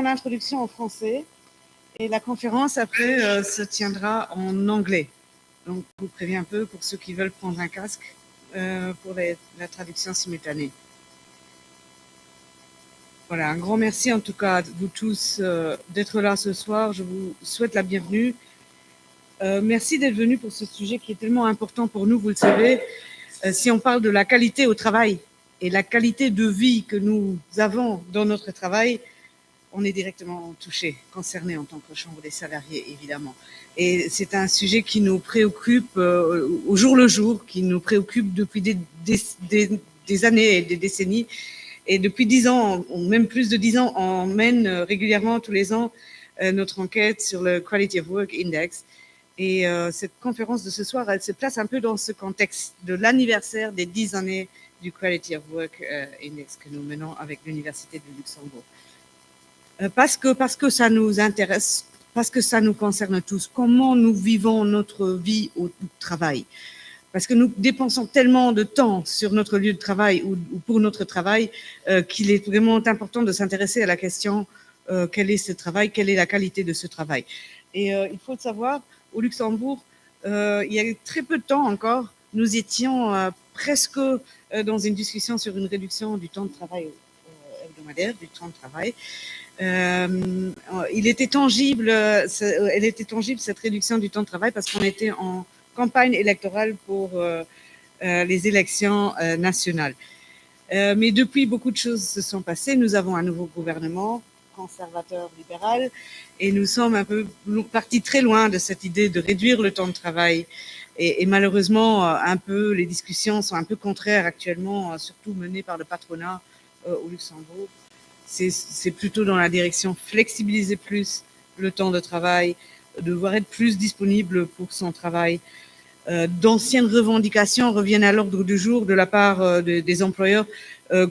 L'introduction en français et la conférence après se tiendra en anglais. Donc, je vous préviens un peu pour ceux qui veulent prendre un casque pour la traduction simultanée. Voilà, un grand merci en tout cas à vous tous d'être là ce soir. Je vous souhaite la bienvenue. Merci d'être venus pour ce sujet qui est tellement important pour nous, vous le savez. Si on parle de la qualité au travail et la qualité de vie que nous avons dans notre travail, on est directement touché, concerné en tant que Chambre des salariés, évidemment. Et c'est un sujet qui nous préoccupe au jour le jour, qui nous préoccupe depuis des années et des décennies. Et depuis 10 ans, ou même plus de 10 ans, on mène régulièrement tous les ans notre enquête sur le Quality of Work Index. Et cette conférence de ce soir, elle se place un peu dans ce contexte de l'anniversaire des 10 années du Quality of Work Index que nous menons avec l'Université de Luxembourg. Parce que ça nous intéresse, parce que ça nous concerne tous. Comment nous vivons notre vie au travail? Parce que nous dépensons tellement de temps sur notre lieu de travail ou pour notre travail qu'il est vraiment important de s'intéresser à la question quel est ce travail, quelle est la qualité de ce travail. Et il faut le savoir, au Luxembourg, il y a très peu de temps encore, nous étions presque dans une discussion sur une réduction du temps de travail hebdomadaire, du temps de travail. Elle était tangible cette réduction du temps de travail parce qu'on était en campagne électorale pour les élections nationales. Mais depuis, beaucoup de choses se sont passées. Nous avons un nouveau gouvernement conservateur libéral et nous sommes un peu partis très loin de cette idée de réduire le temps de travail. Et malheureusement, les discussions sont un peu contraires actuellement, surtout menées par le patronat au Luxembourg. C'est plutôt dans la direction flexibiliser plus le temps de travail, devoir être plus disponible pour son travail. D'anciennes revendications reviennent à l'ordre du jour de la part des employeurs,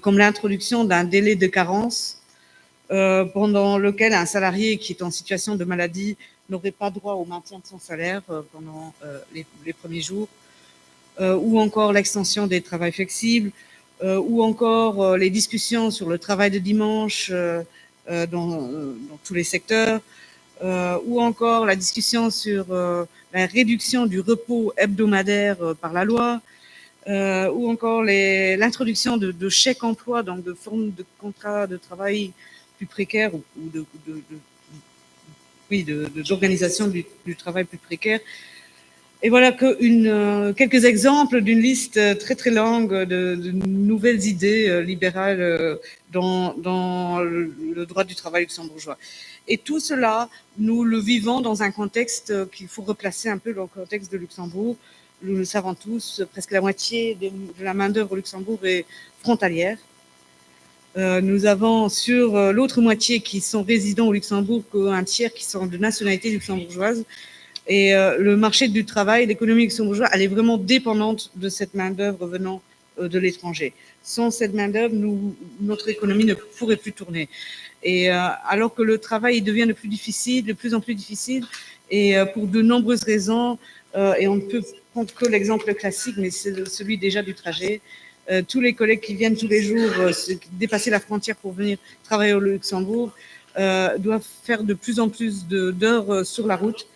comme l'introduction d'un délai de carence pendant lequel un salarié qui est en situation de maladie n'aurait pas droit au maintien de son salaire pendant les premiers jours, ou encore l'extension des travails flexibles, ou encore les discussions sur le travail de dimanche dans tous les secteurs, ou encore la discussion sur la réduction du repos hebdomadaire par la loi, ou encore l'introduction de chèques emploi, donc de formes de contrats de travail plus précaires ou d'organisation du travail plus précaire. Et voilà quelques exemples d'une liste très très longue de nouvelles idées libérales dans le droit du travail luxembourgeois. Et tout cela, nous le vivons dans un contexte qu'il faut replacer un peu dans le contexte de Luxembourg. Nous le savons tous, presque la moitié de la main-d'œuvre au Luxembourg est frontalière. Nous avons sur l'autre moitié qui sont résidents au Luxembourg qu'un tiers qui sont de nationalité luxembourgeoise. Et le marché du travail, l'économie luxembourgeoise, elle est vraiment dépendante de cette main-d'œuvre venant de l'étranger. Sans cette main-d'œuvre, notre économie ne pourrait plus tourner. Et alors que le travail devient de plus en plus difficile, et pour de nombreuses raisons, et on ne peut prendre que l'exemple classique, mais c'est celui déjà du trajet. Tous les collègues qui viennent tous les jours dépasser la frontière pour venir travailler au Luxembourg doivent faire de plus en plus d'heures sur la route.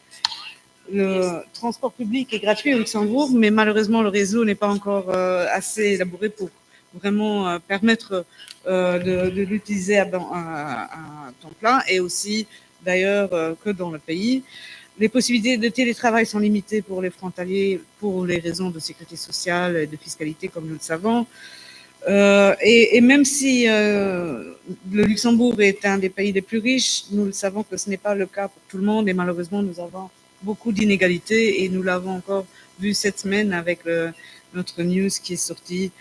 Le transport public est gratuit au Luxembourg, mais malheureusement, le réseau n'est pas encore assez élaboré pour vraiment permettre de l'utiliser à temps plein, et aussi, d'ailleurs, que dans le pays. Les possibilités de télétravail sont limitées pour les frontaliers pour les raisons de sécurité sociale et de fiscalité, comme nous le savons. Et même si le Luxembourg est un des pays les plus riches, nous le savons que ce n'est pas le cas pour tout le monde, et malheureusement, nous avons beaucoup d'inégalités, et nous l'avons encore vu cette semaine avec notre news qui est sortie,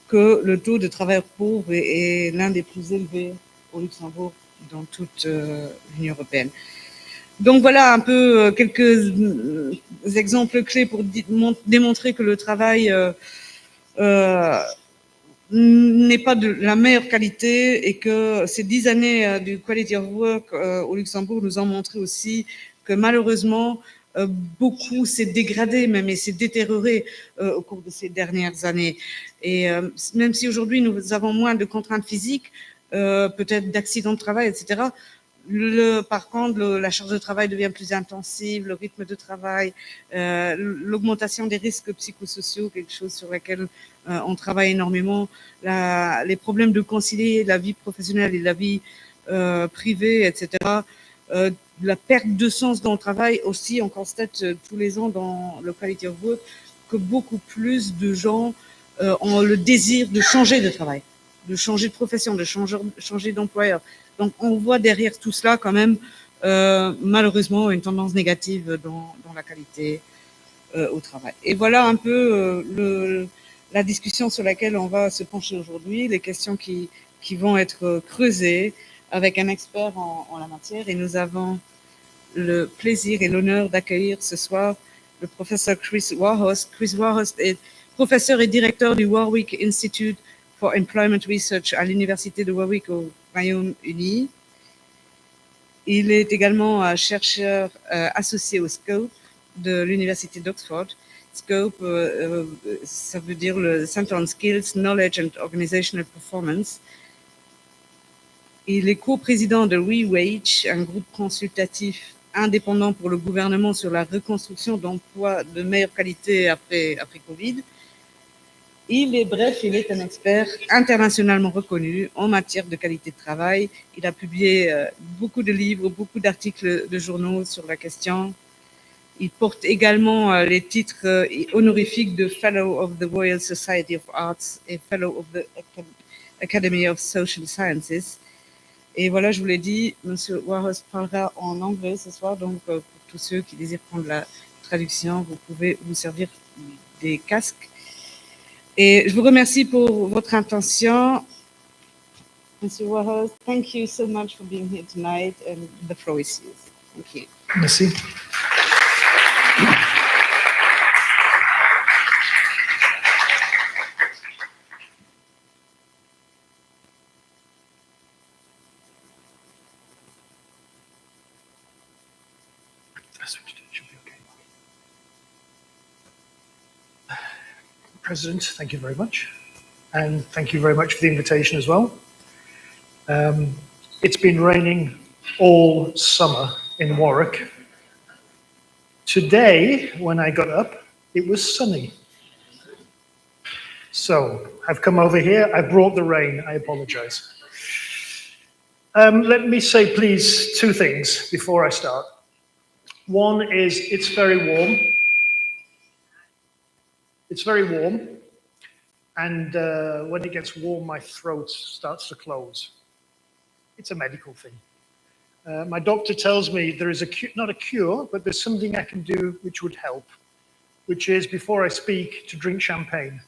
que le taux de travailleurs pauvres est l'un des plus élevés au Luxembourg dans toute l'Union européenne. Donc voilà un peu quelques exemples clés pour démontrer que le travail n'est pas de la meilleure qualité, et que ces 10 années du Quality of Work au Luxembourg nous ont montré aussi que malheureusement, beaucoup s'est dégradé même et s'est détérioré au cours de ces dernières années. Et même si aujourd'hui nous avons moins de contraintes physiques, peut-être d'accidents de travail, etc., Par contre, la charge de travail devient plus intensive, le rythme de travail, l'augmentation des risques psychosociaux, quelque chose sur lequel on travaille énormément, les problèmes de concilier la vie professionnelle et la vie privée, etc. La perte de sens dans le travail aussi, on constate tous les ans dans le Quality of Work que beaucoup plus de gens ont le désir de changer de travail, de changer de profession, de changer d'employeur. Donc on voit derrière tout cela quand même malheureusement une tendance négative dans la qualité au travail. Et voilà un peu la discussion sur laquelle on va se pencher aujourd'hui, les questions qui vont être creusées avec un expert en la matière. Et nous avons le plaisir et l'honneur d'accueillir ce soir le professeur Chris Warhurst. Chris Warhurst est professeur et directeur du Warwick Institute for Employment Research à l'Université de Warwick au Royaume-Uni. Il est également chercheur associé au SCOPE de l'Université d'Oxford. SCOPE, ça veut dire le Center on Skills, Knowledge and Organizational Performance. Il est co-président de WeWage, un groupe consultatif indépendant pour le gouvernement sur la reconstruction d'emplois de meilleure qualité après Covid. Il est un expert internationalement reconnu en matière de qualité de travail. Il a publié beaucoup de livres, beaucoup d'articles de journaux sur la question. Il porte également les titres honorifiques de Fellow of the Royal Society of Arts et Fellow of the Academy of Social Sciences. Et voilà, je vous l'ai dit, M. Warhurst parlera en anglais ce soir, donc pour tous ceux qui désirent prendre la traduction, vous pouvez vous servir des casques. Et je vous remercie pour votre attention. Mr. Warhurst, thank you so much for being here tonight, and the floor is yours. Thank you. Merci. President, thank you very much. And thank you very much for the invitation as well. It's been raining all summer in Warwick. Today, when I got up, it was sunny. So I've come over here. I brought the rain. I apologize. Let me say, please, two things before I start. One is it's very warm. It's very warm, and when it gets warm, my throat starts to close. It's a medical thing. My doctor tells me there is not a cure, but there's something I can do which would help, which is, before I speak, to drink champagne.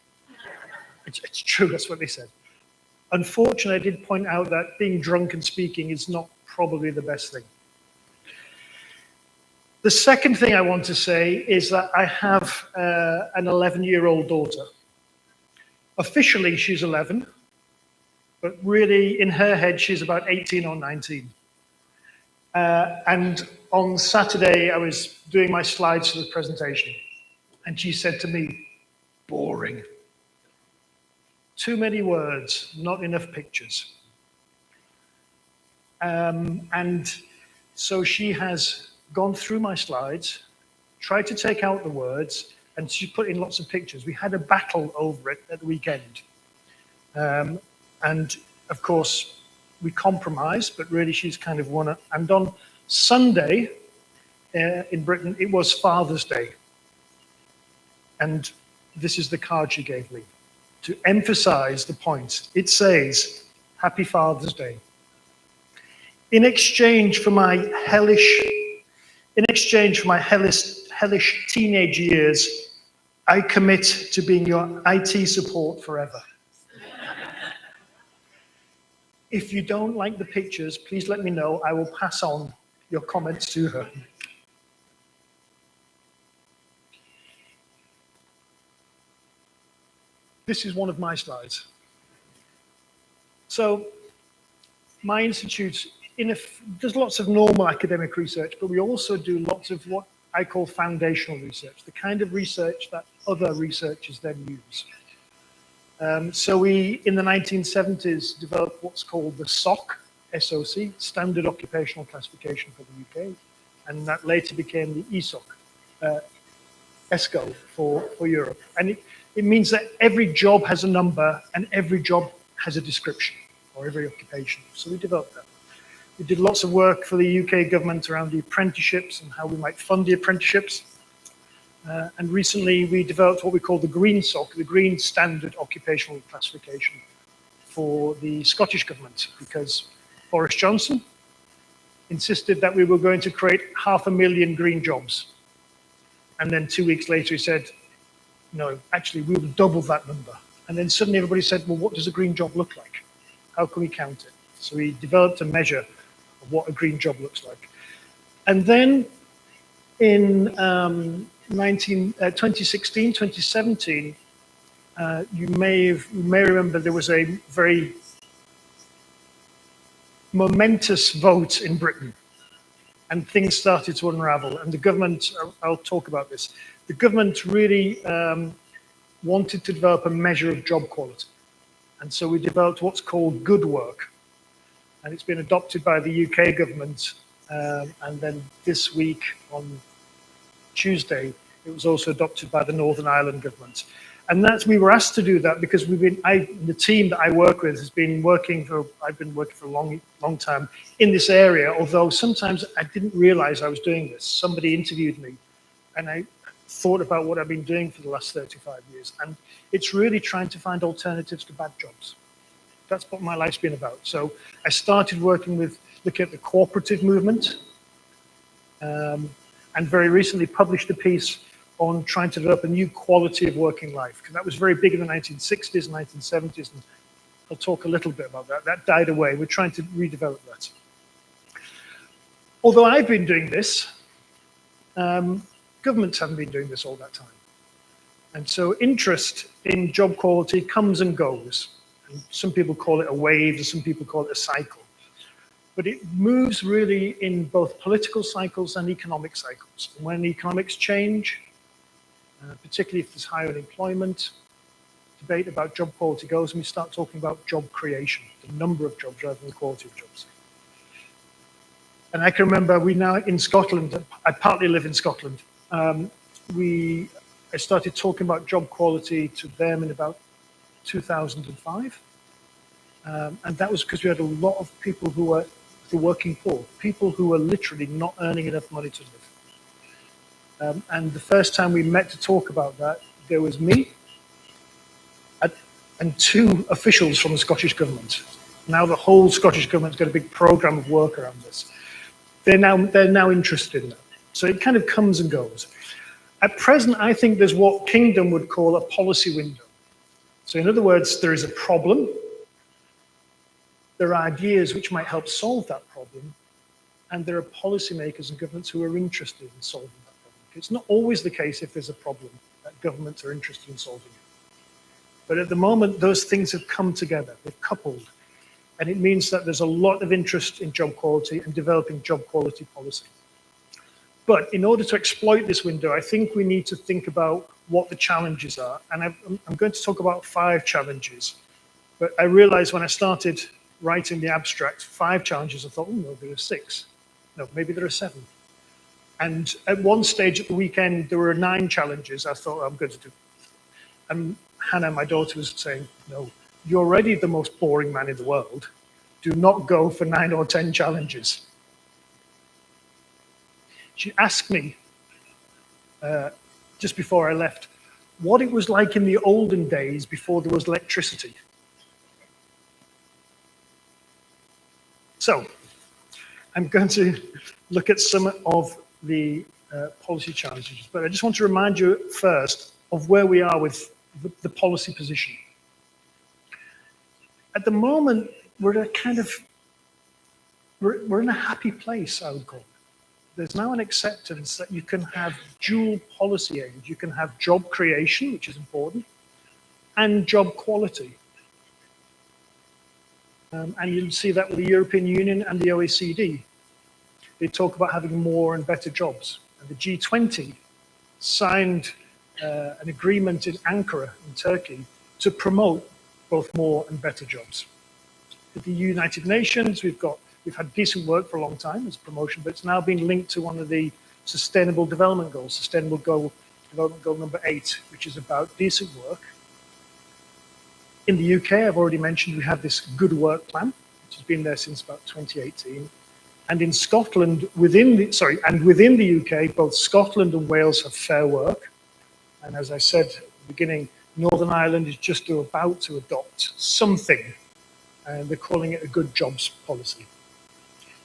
It's true, that's what they said. Unfortunately, I did point out that being drunk and speaking is not probably the best thing. The second thing I want to say is that I have an 11-year-old daughter. Officially, she's 11, but really in her head, she's about 18 or 19. And on Saturday, I was doing my slides for the presentation, and she said to me, boring. Too many words, not enough pictures. And so she has gone through my slides, tried to take out the words, and she put in lots of pictures. We had a battle over it at the weekend. And of course, we compromised, but really she's kind of won it. And on Sunday in Britain, it was Father's Day. And this is the card she gave me to emphasize the point. It says, Happy Father's Day. In exchange for my hellish teenage years, I commit to being your IT support forever. If you don't like the pictures, please let me know. I will pass on your comments to her. This is one of my slides. So my institute, there's lots of normal academic research, but we also do lots of what I call foundational research, the kind of research that other researchers then use. So we, in the 1970s, developed what's called the SOC, SOC, Standard Occupational Classification for the UK, and that later became the ESOC, ESCO for Europe. And it means that every job has a number and every job has a description, or every occupation. So we developed that. We did lots of work for the UK government around the apprenticeships and how we might fund the apprenticeships. And recently we developed what we call the Green SOC, the Green Standard Occupational Classification for the Scottish government, because Boris Johnson insisted that we were going to create 500,000 green jobs. And then 2 weeks later he said, no, actually we will double that number. And then suddenly everybody said, well, what does a green job look like? How can we count it? So we developed a measure of what a green job looks like. And then in 2016, 2017, you may remember there was a very momentous vote in Britain, and things started to unravel. And the government, I'll talk about this, the government really wanted to develop a measure of job quality. And so we developed what's called good work. And it's been adopted by the UK government. And then this week on Tuesday, it was also adopted by the Northern Ireland government. And we were asked to do that because the team that I work with has been working I've been working for a long time in this area, although sometimes I didn't realize I was doing this. Somebody interviewed me and I thought about what I've been doing for the last 35 years. And it's really trying to find alternatives to bad jobs. That's what my life's been about. So I started looking at the cooperative movement, and very recently published a piece on trying to develop a new quality of working life, because that was very big in the 1960s and 1970s, and I'll talk a little bit about that. That died away. We're trying to redevelop that. Although I've been doing this, governments haven't been doing this all that time. And so interest in job quality comes and goes. And some people call it a wave, and some people call it a cycle. But it moves really in both political cycles and economic cycles. And when economics change, particularly if there's higher unemployment, debate about job quality goes, and we start talking about job creation, the number of jobs rather than the quality of jobs. And I can remember we now in Scotland, I partly live in Scotland, I started talking about job quality to them in about 2005. And that was because we had a lot of people who were the working poor, people who were literally not earning enough money to live. And the first time we met to talk about that, there was me and two officials from the Scottish government. Now the whole Scottish government's got a big program of work around this. They're now interested in that. So it kind of comes and goes. At present, I think there's what Kingdom would call a policy window. So in other words, there is a problem. There are ideas which might help solve that problem. And there are policymakers and governments who are interested in solving that problem. It's not always the case if there's a problem that governments are interested in solving it. But at the moment, those things have come together, they've coupled. And it means that there's a lot of interest in job quality and developing job quality policy. But in order to exploit this window, I think we need to think about what the challenges are. And I'm going to talk about 5 challenges. But I realized when I started writing the abstract, 5 challenges, I thought, oh no, there are 6. No, maybe there are 7. And at one stage at the weekend, there were 9 challenges. I thought, I'm going to do. And Hannah, my daughter, was saying, no, you're already the most boring man in the world. Do not go for 9 or 10 challenges. She asked me just before I left what it was like in the olden days before there was electricity. So I'm going to look at some of the policy challenges, but I just want to remind you first of where we are with the policy position. At the moment, we're in a happy place, I would call it. There's now an acceptance that you can have dual policy aims. You can have job creation, which is important, and job quality. And you'll see that with the European Union and the OECD. They talk about having more and better jobs. And the G20 signed an agreement in Ankara in Turkey to promote both more and better jobs. At the United Nations, we've got We've had decent work for a long time as a promotion, but it's now been linked to one of the Sustainable Development Goals, Development Goal number 8, which is about decent work. In the UK, I've already mentioned we have this Good Work Plan, which has been there since about 2018. And in Scotland, within the UK, both Scotland and Wales have Fair Work. And as I said at the beginning, Northern Ireland is just about to adopt something, and they're calling it a Good Jobs policy.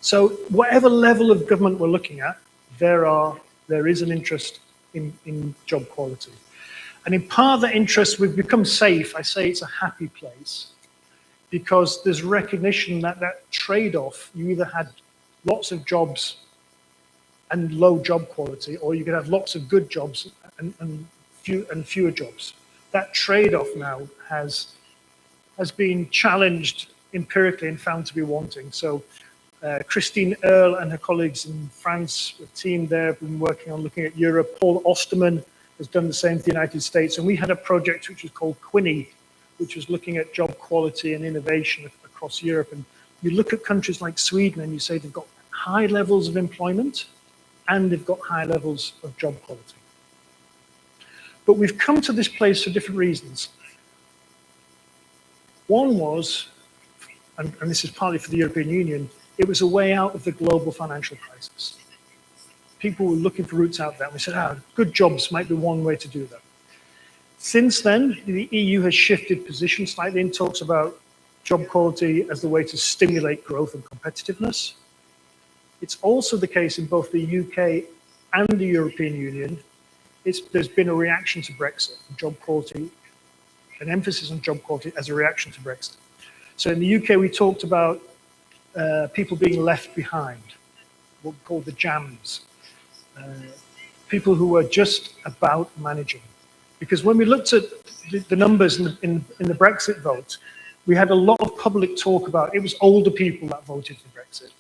So whatever level of government we're looking at, there is an interest in job quality. And in part of that interest, we've become safe. I say it's a happy place because there's recognition that that trade-off, you either had lots of jobs and low job quality, or you could have lots of good jobs and fewer jobs. That trade-off now has been challenged empirically and found to be wanting. So Christine Earle and her colleagues in France, the team there, have been working on looking at Europe. Paul Osterman has done the same for the United States. And we had a project which was called Quinny, which was looking at job quality and innovation across Europe. And you look at countries like Sweden and you say they've got high levels of employment and they've got high levels of job quality. But we've come to this place for different reasons. One was, and this is partly for the European Union, it was a way out of the global financial crisis. People were looking for routes out there, and we said, good jobs might be one way to do that. Since then, the EU has shifted position slightly and talks about job quality as the way to stimulate growth and competitiveness. It's also the case in both the UK and the European Union. There's been a reaction to Brexit, job quality, an emphasis on job quality as a reaction to Brexit. So in the UK, we talked about people being left behind, what we call the jams, people who were just about managing. Because when we looked at the numbers in the Brexit vote, we had a lot of public talk about it was older people that voted for Brexit.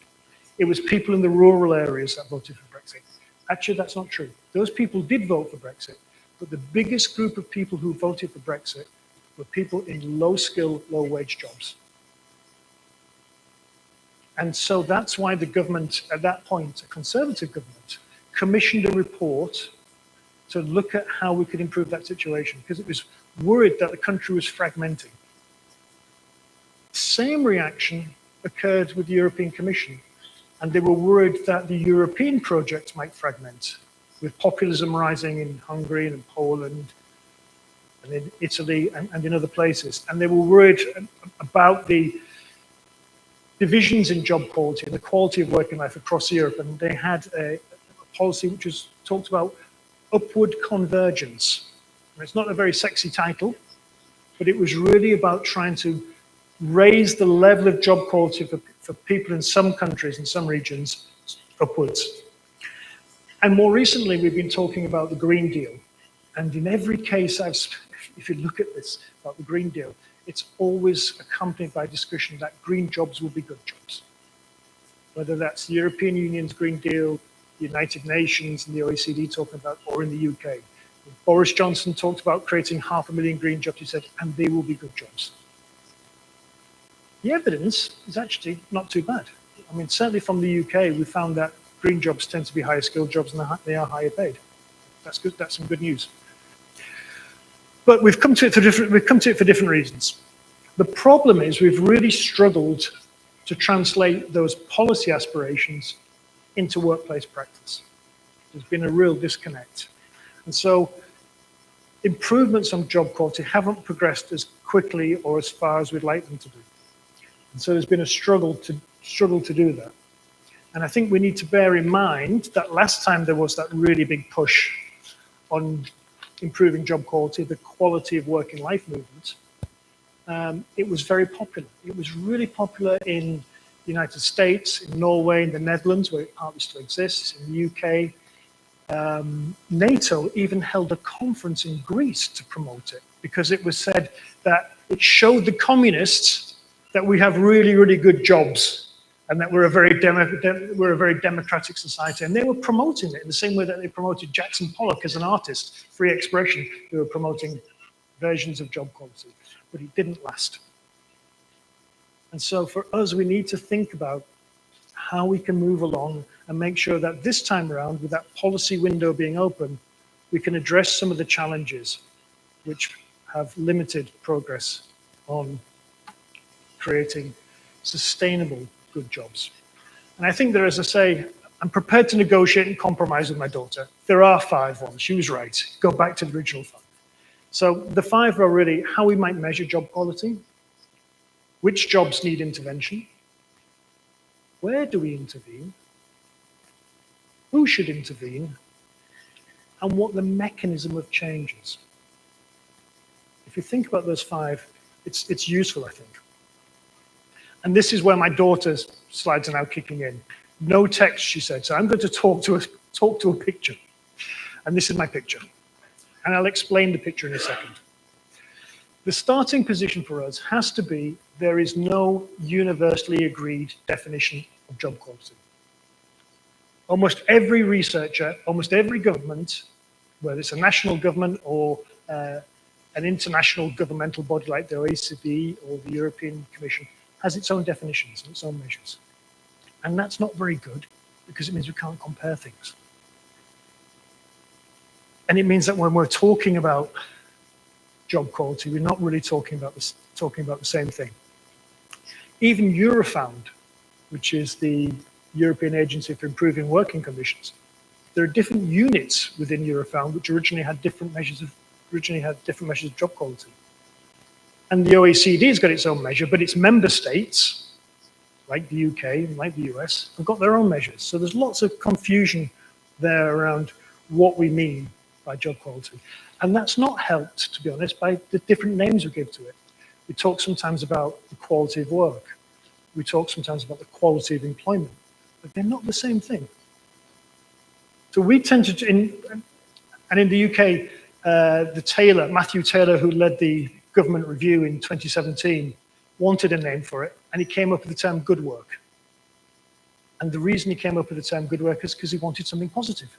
It was people in the rural areas that voted for Brexit. Actually, that's not true. Those people did vote for Brexit, but the biggest group of people who voted for Brexit were people in low-skill, low-wage jobs. And so that's why the government, at that point, a Conservative government, commissioned a report to look at how we could improve that situation, because it was worried that the country was fragmenting. Same reaction occurred with the European Commission, and they were worried that the European project might fragment, with populism rising in Hungary and in Poland and in Italy and in other places. And they were worried about the divisions in job quality and the quality of working life across Europe. And they had a policy which was talked about upward convergence. And it's not a very sexy title, but it was really about trying to raise the level of job quality for people in some countries, in some regions, upwards. And more recently, we've been talking about the Green Deal. And in every case, if you look at this, about the Green Deal, it's always accompanied by discussion that green jobs will be good jobs. Whether that's the European Union's Green Deal, the United Nations and the OECD talking about, or in the UK. Boris Johnson talked about creating 500,000 green jobs, he said, and they will be good jobs. The evidence is actually not too bad. I mean, certainly from the UK, we found that green jobs tend to be higher skilled jobs and they are higher paid. That's good. That's some good news. But we've come to it for different reasons. The problem is we've really struggled to translate those policy aspirations into workplace practice. There's been a real disconnect. And so improvements on job quality haven't progressed as quickly or as far as we'd like them to do. And so there's been a struggle to do that. And I think we need to bear in mind that last time there was that really big push on improving job quality, the quality of working life movement, it was very popular. It was really popular in the United States, in Norway, in the Netherlands, where it partly still exists, in the UK. NATO even held a conference in Greece to promote it, because it was said that it showed the communists that we have really, really good jobs and that we're a very democratic society. And they were promoting it in the same way that they promoted Jackson Pollock as an artist, free expression. They were promoting versions of job quality, but it didn't last. And so for us, we need to think about how we can move along and make sure that this time around, with that policy window being open, we can address some of the challenges which have limited progress on creating sustainable good jobs. And I think there, as I say, I'm prepared to negotiate and compromise with my daughter. There are 5 ones. She was right. Go back to the original 5. So the 5 are really how we might measure job quality, which jobs need intervention, where do we intervene, who should intervene, and what the mechanism of change is. If you think about those 5, it's useful, I think. And this is where my daughter's slides are now kicking in. No text, she said, so I'm going to talk to a picture. And this is my picture. And I'll explain the picture in a second. The starting position for us has to be there is no universally agreed definition of job quality. Almost every researcher, almost every government, whether it's a national government or an international governmental body like the OECD or the European Commission, has its own definitions and its own measures. And that's not very good because it means we can't compare things. And it means that when we're talking about job quality, we're not really talking about the same thing. Even Eurofound, which is the European Agency for Improving Working Conditions, there are different units within Eurofound which originally had different measures of job quality. And the OECD has got its own measure, but its member states, like the UK and like the US, have got their own measures. So there's lots of confusion there around what we mean by job quality. And that's not helped, to be honest, by the different names we give to it. We talk sometimes about the quality of work. We talk sometimes about the quality of employment, but they're not the same thing. So we tend to, and in the UK, Matthew Taylor, who led the government review in 2017, wanted a name for it, and he came up with the term good work. And the reason he came up with the term good work is because he wanted something positive.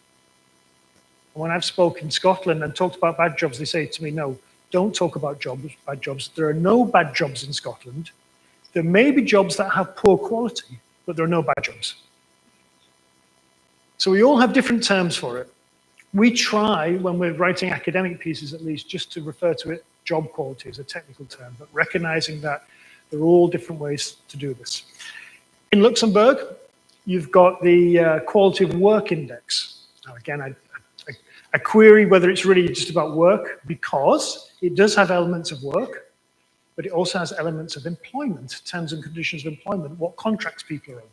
And when I've spoken in Scotland and talked about bad jobs, they say to me, no, don't talk about bad jobs. There are no bad jobs in Scotland. There may be jobs that have poor quality, but there are no bad jobs. So we all have different terms for it. We try, when we're writing academic pieces at least, just to refer to it job quality as a technical term, but recognizing that there are all different ways to do this. In Luxembourg, you've got the Quality of Work Index. Now again, I query whether it's really just about work, because it does have elements of work, but it also has elements of employment, terms and conditions of employment, what contracts people are on.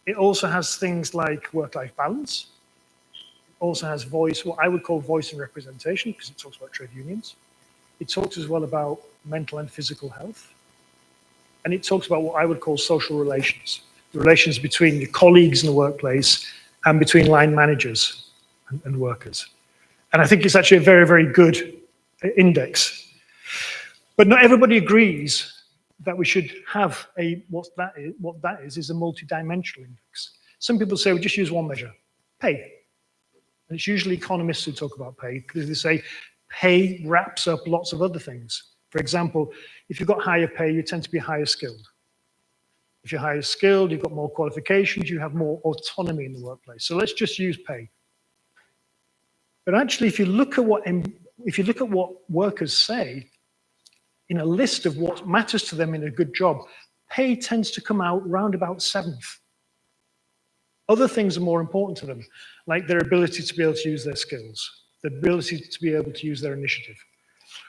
It also has things like work-life balance. It also has voice, what I would call voice and representation, because it talks about trade unions. It talks as well about mental and physical health. And it talks about what I would call social relations, the relations between your colleagues in the workplace and between line managers and workers. And I think it's actually a very, very good index. But not everybody agrees that we should have what that is a multi-dimensional index. Some people say we just use one measure, pay. And it's usually economists who talk about pay, because they say pay wraps up lots of other things. For example, if you've got higher pay, you tend to be higher skilled. If you're higher skilled, you've got more qualifications, you have more autonomy in the workplace. So let's just use pay. But actually, if you look at what workers say in a list of what matters to them in a good job, pay tends to come out round about 7th. Other things are more important to them, like their ability to be able to use their skills, the ability to be able to use their initiative.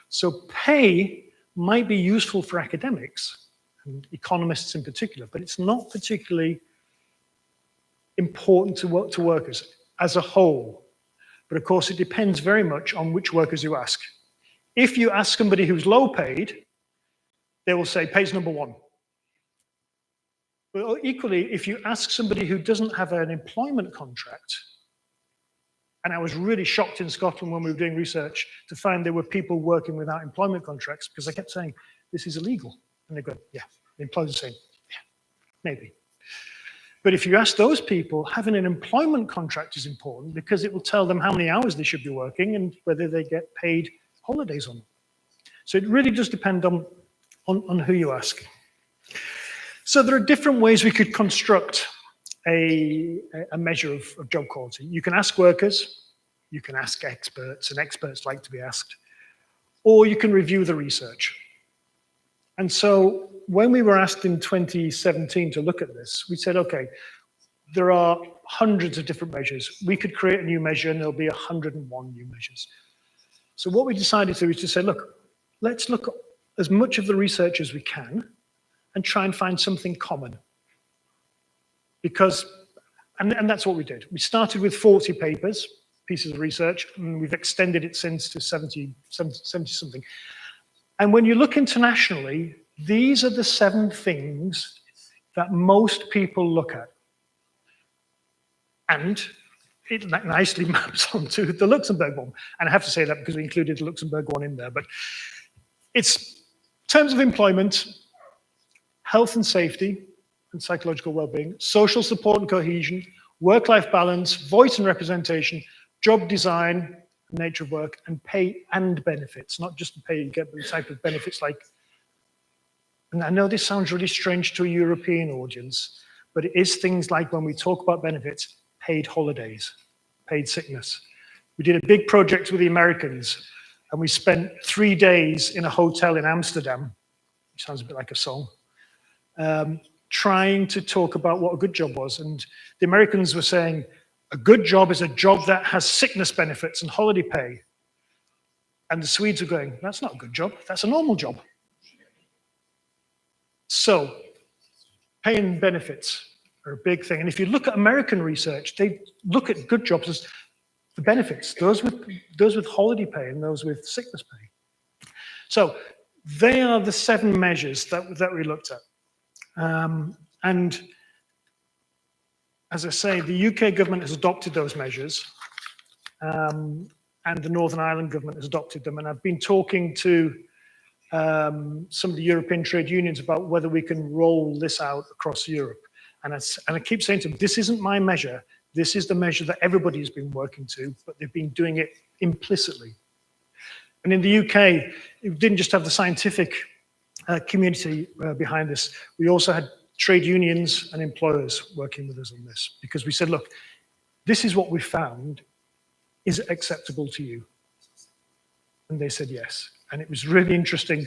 So pay might be useful for academics, and economists in particular, but it's not particularly important to workers as a whole. But of course, it depends very much on which workers you ask. If you ask somebody who's low paid, they will say pay's number 1. But equally, if you ask somebody who doesn't have an employment contract, and I was really shocked in Scotland when we were doing research to find there were people working without employment contracts, because I kept saying, this is illegal. And they go, yeah, the employers are saying, yeah, maybe. But if you ask those people, having an employment contract is important because it will tell them how many hours they should be working and whether they get paid holidays on them. So it really does depend on who you ask. So there are different ways we could construct a measure of job quality. You can ask workers, you can ask experts, and experts like to be asked, or you can review the research. And so when we were asked in 2017 to look at this, we said, okay, there are hundreds of different measures. We could create a new measure and there'll be 101 new measures. So what we decided to do is to say, look, let's look at as much of the research as we can and try and find something common. Because, and that's what we did. We started with 40 papers, pieces of research, and we've extended it since to 70 something. And when you look internationally, these are the 7 things that most people look at. And it nicely maps onto the Luxemburg one. And I have to say that because we included the Luxemburg one in there. But it's terms of employment, health and safety and psychological well-being, social support and cohesion, work-life balance, voice and representation, job design, nature of work, and pay and benefits. Not just the pay you get, but the type of benefits like, and I know this sounds really strange to a European audience, but it is things like when we talk about benefits, paid holidays, paid sickness. We did a big project with the Americans, and we spent 3 days in a hotel in Amsterdam, which sounds a bit like a song, trying to talk about what a good job was. And the Americans were saying, a good job is a job that has sickness benefits and holiday pay. And the Swedes are going, that's not a good job, that's a normal job. So, pay and benefits are a big thing. And if you look at American research, they look at good jobs as the benefits, those with holiday pay and those with sickness pay. So, they are the 7 measures that we looked at. And as I say, the UK government has adopted those measures, and the Northern Ireland government has adopted them. And I've been talking to some of the European trade unions about whether we can roll this out across Europe. And I keep saying to them, this isn't my measure. This is the measure that everybody's been working to, but they've been doing it implicitly. And in the UK, it didn't just have the scientific community behind this. We also had trade unions and employers working with us on this, because we said, look, this is what we found. Is it acceptable to you? And they said yes. And it was really interesting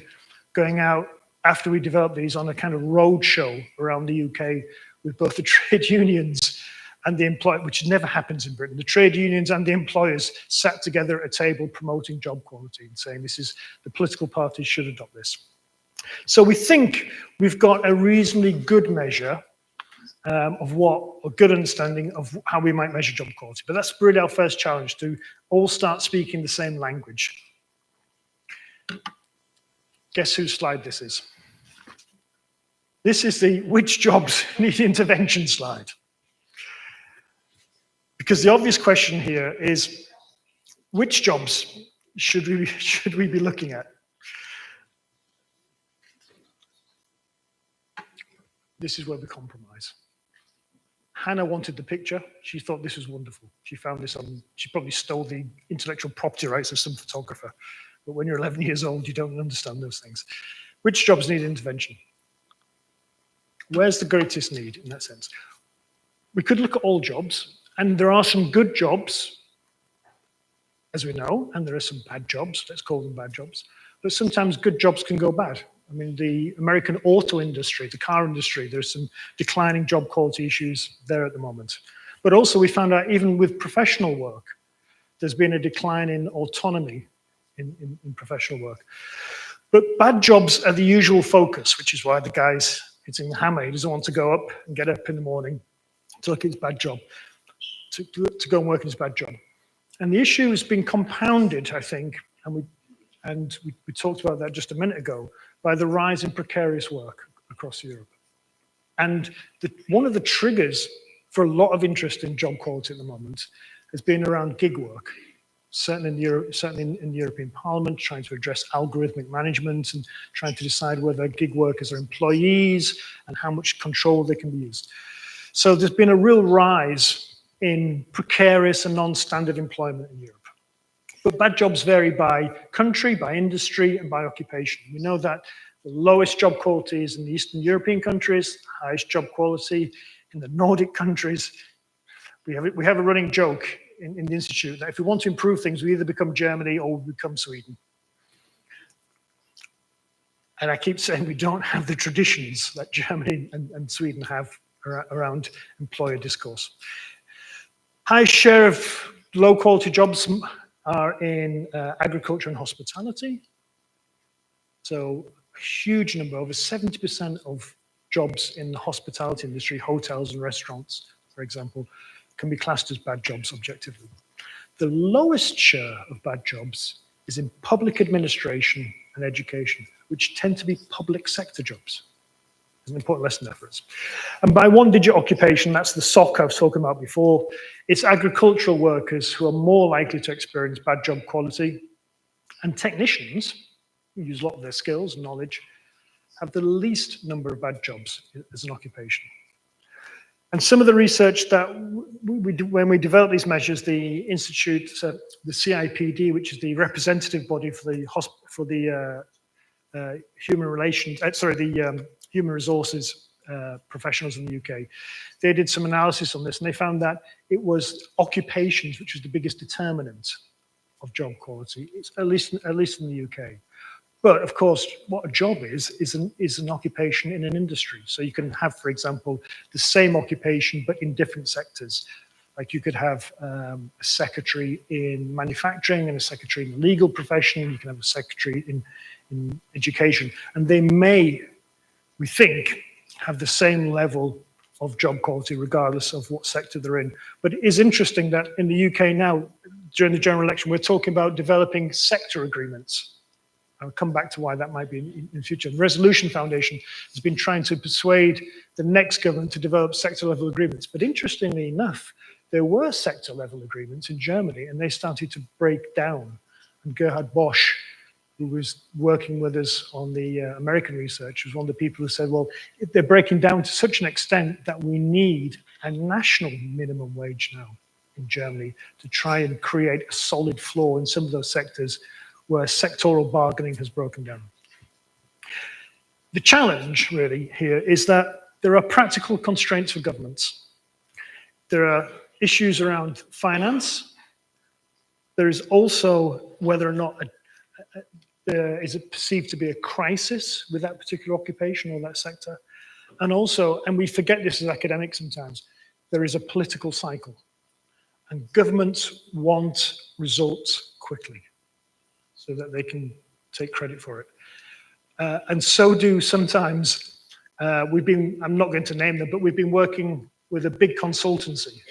going out after we developed these on a kind of road show around the UK with both the trade unions and the employer, which never happens in Britain. The trade unions and the employers sat together at a table promoting job quality and saying this is, the political parties should adopt this. So we think we've got a reasonably good measure of a good understanding of how we might measure job quality. But that's really our first challenge, to all start speaking the same language. Guess whose slide this is? This is the which jobs need intervention slide. Because the obvious question here is, which jobs should we be looking at? This is where we compromise. Hannah wanted the picture. She thought this was wonderful. She found this on, she probably stole the intellectual property rights of some photographer. But when you're 11 years old, you don't understand those things. Which jobs need intervention? Where's the greatest need in that sense? We could look at all jobs, and there are some good jobs, as we know, and there are some bad jobs, let's call them bad jobs. But sometimes good jobs can go bad. I mean, the American auto industry, the car industry, there's some declining job quality issues there at the moment. But also we found out even with professional work, there's been a decline in autonomy in professional work. But bad jobs are the usual focus, which is why the guy's hitting the hammer. He doesn't want to go up and get up in the morning to look at his bad job, to go and work in his bad job. And the issue has been compounded, I think, and we talked about that just a minute ago, by the rise in precarious work across Europe. And one of the triggers for a lot of interest in job quality at the moment has been around gig work, certainly in the European Parliament, trying to address algorithmic management and trying to decide whether gig workers are employees and how much control they can be used. So there's been a real rise in precarious and non-standard employment in Europe. But bad jobs vary by country, by industry, and by occupation. We know that The lowest job quality is in the Eastern European countries, highest job quality in the Nordic countries. We have a running joke in the Institute that if we want to improve things, we either become Germany or we become Sweden. And I keep saying we don't have the traditions that Germany and Sweden have around employer discourse. Highest share of low quality jobs are in agriculture and hospitality. So a huge number, over 70% of jobs in the hospitality industry, hotels and restaurants, for example, can be classed as bad jobs objectively. The lowest share of bad jobs is in public administration and education, which tend to be public sector jobs. It's an important lesson there for us. And by one-digit occupation, that's the SOC I was talking about before, it's agricultural workers who are more likely to experience bad job quality, and technicians, who use a lot of their skills and knowledge, have the least number of bad jobs as an occupation. And some of the research that when we developed these measures, the Institute, the CIPD, which is the representative body for the human resources professionals in the UK, they did some analysis on this, and they found that it was occupations which was the biggest determinant of job quality, at least in the UK. But of course, what a job is an occupation in an industry. So you can have, for example, the same occupation, but in different sectors. Like you could have a secretary in manufacturing and a secretary in the legal profession. You can have a secretary in education. And they may, we think, have the same level of job quality regardless of what sector they're in. But it is interesting that in the UK now, during the general election, we're talking about developing sector agreements. I'll come back to why that might be in the future. The Resolution Foundation has been trying to persuade the next government to develop sector-level agreements. But interestingly enough, there were sector-level agreements in Germany, and they started to break down. And Gerhard Bosch, who was working with us on the American research, was one of the people who said, well, they're breaking down to such an extent that we need a national minimum wage now in Germany to try and create a solid floor in some of those sectors where sectoral bargaining has broken down. The challenge really here is that there are practical constraints for governments. There are issues around finance. There is also whether or not is it perceived to be a crisis with that particular occupation or that sector. And also, and we forget this as academics sometimes, there is a political cycle. And governments want results quickly, so that they can take credit for it. And so do sometimes, I'm not going to name them, but we've been working with a big consultancy.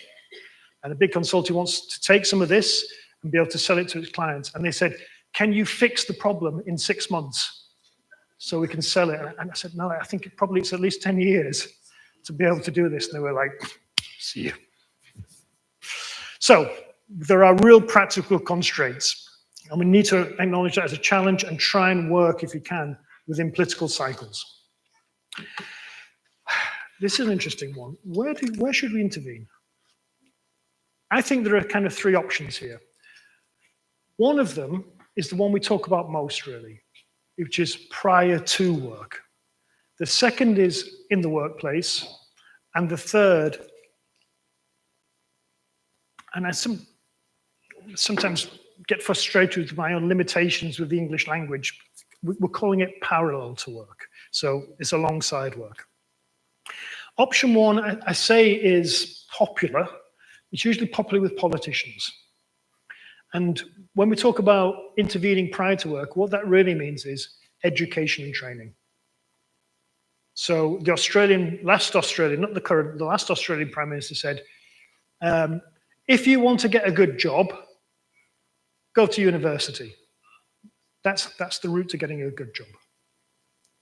And a big consultancy wants to take some of this and be able to sell it to its clients. And they said, can you fix the problem in 6 months so we can sell it? And I said, no, I think it's at least 10 years to be able to do this. And they were like, see you. So there are real practical constraints. And we need to acknowledge that as a challenge and try and work, if we can, within political cycles. This is an interesting one. Where should we intervene? I think there are kind of 3 options here. One of them is the one we talk about most, really, which is prior to work. The second is in the workplace. And the third, and I sometimes get frustrated with my own limitations with the English language. We're calling it parallel to work. So it's alongside work. Option 1, I say, is popular. It's usually popular with politicians. And when we talk about intervening prior to work, what that really means is education and training. So the last Australian Prime Minister said, if you want to get a good job, go to university. That's the route to getting a good job.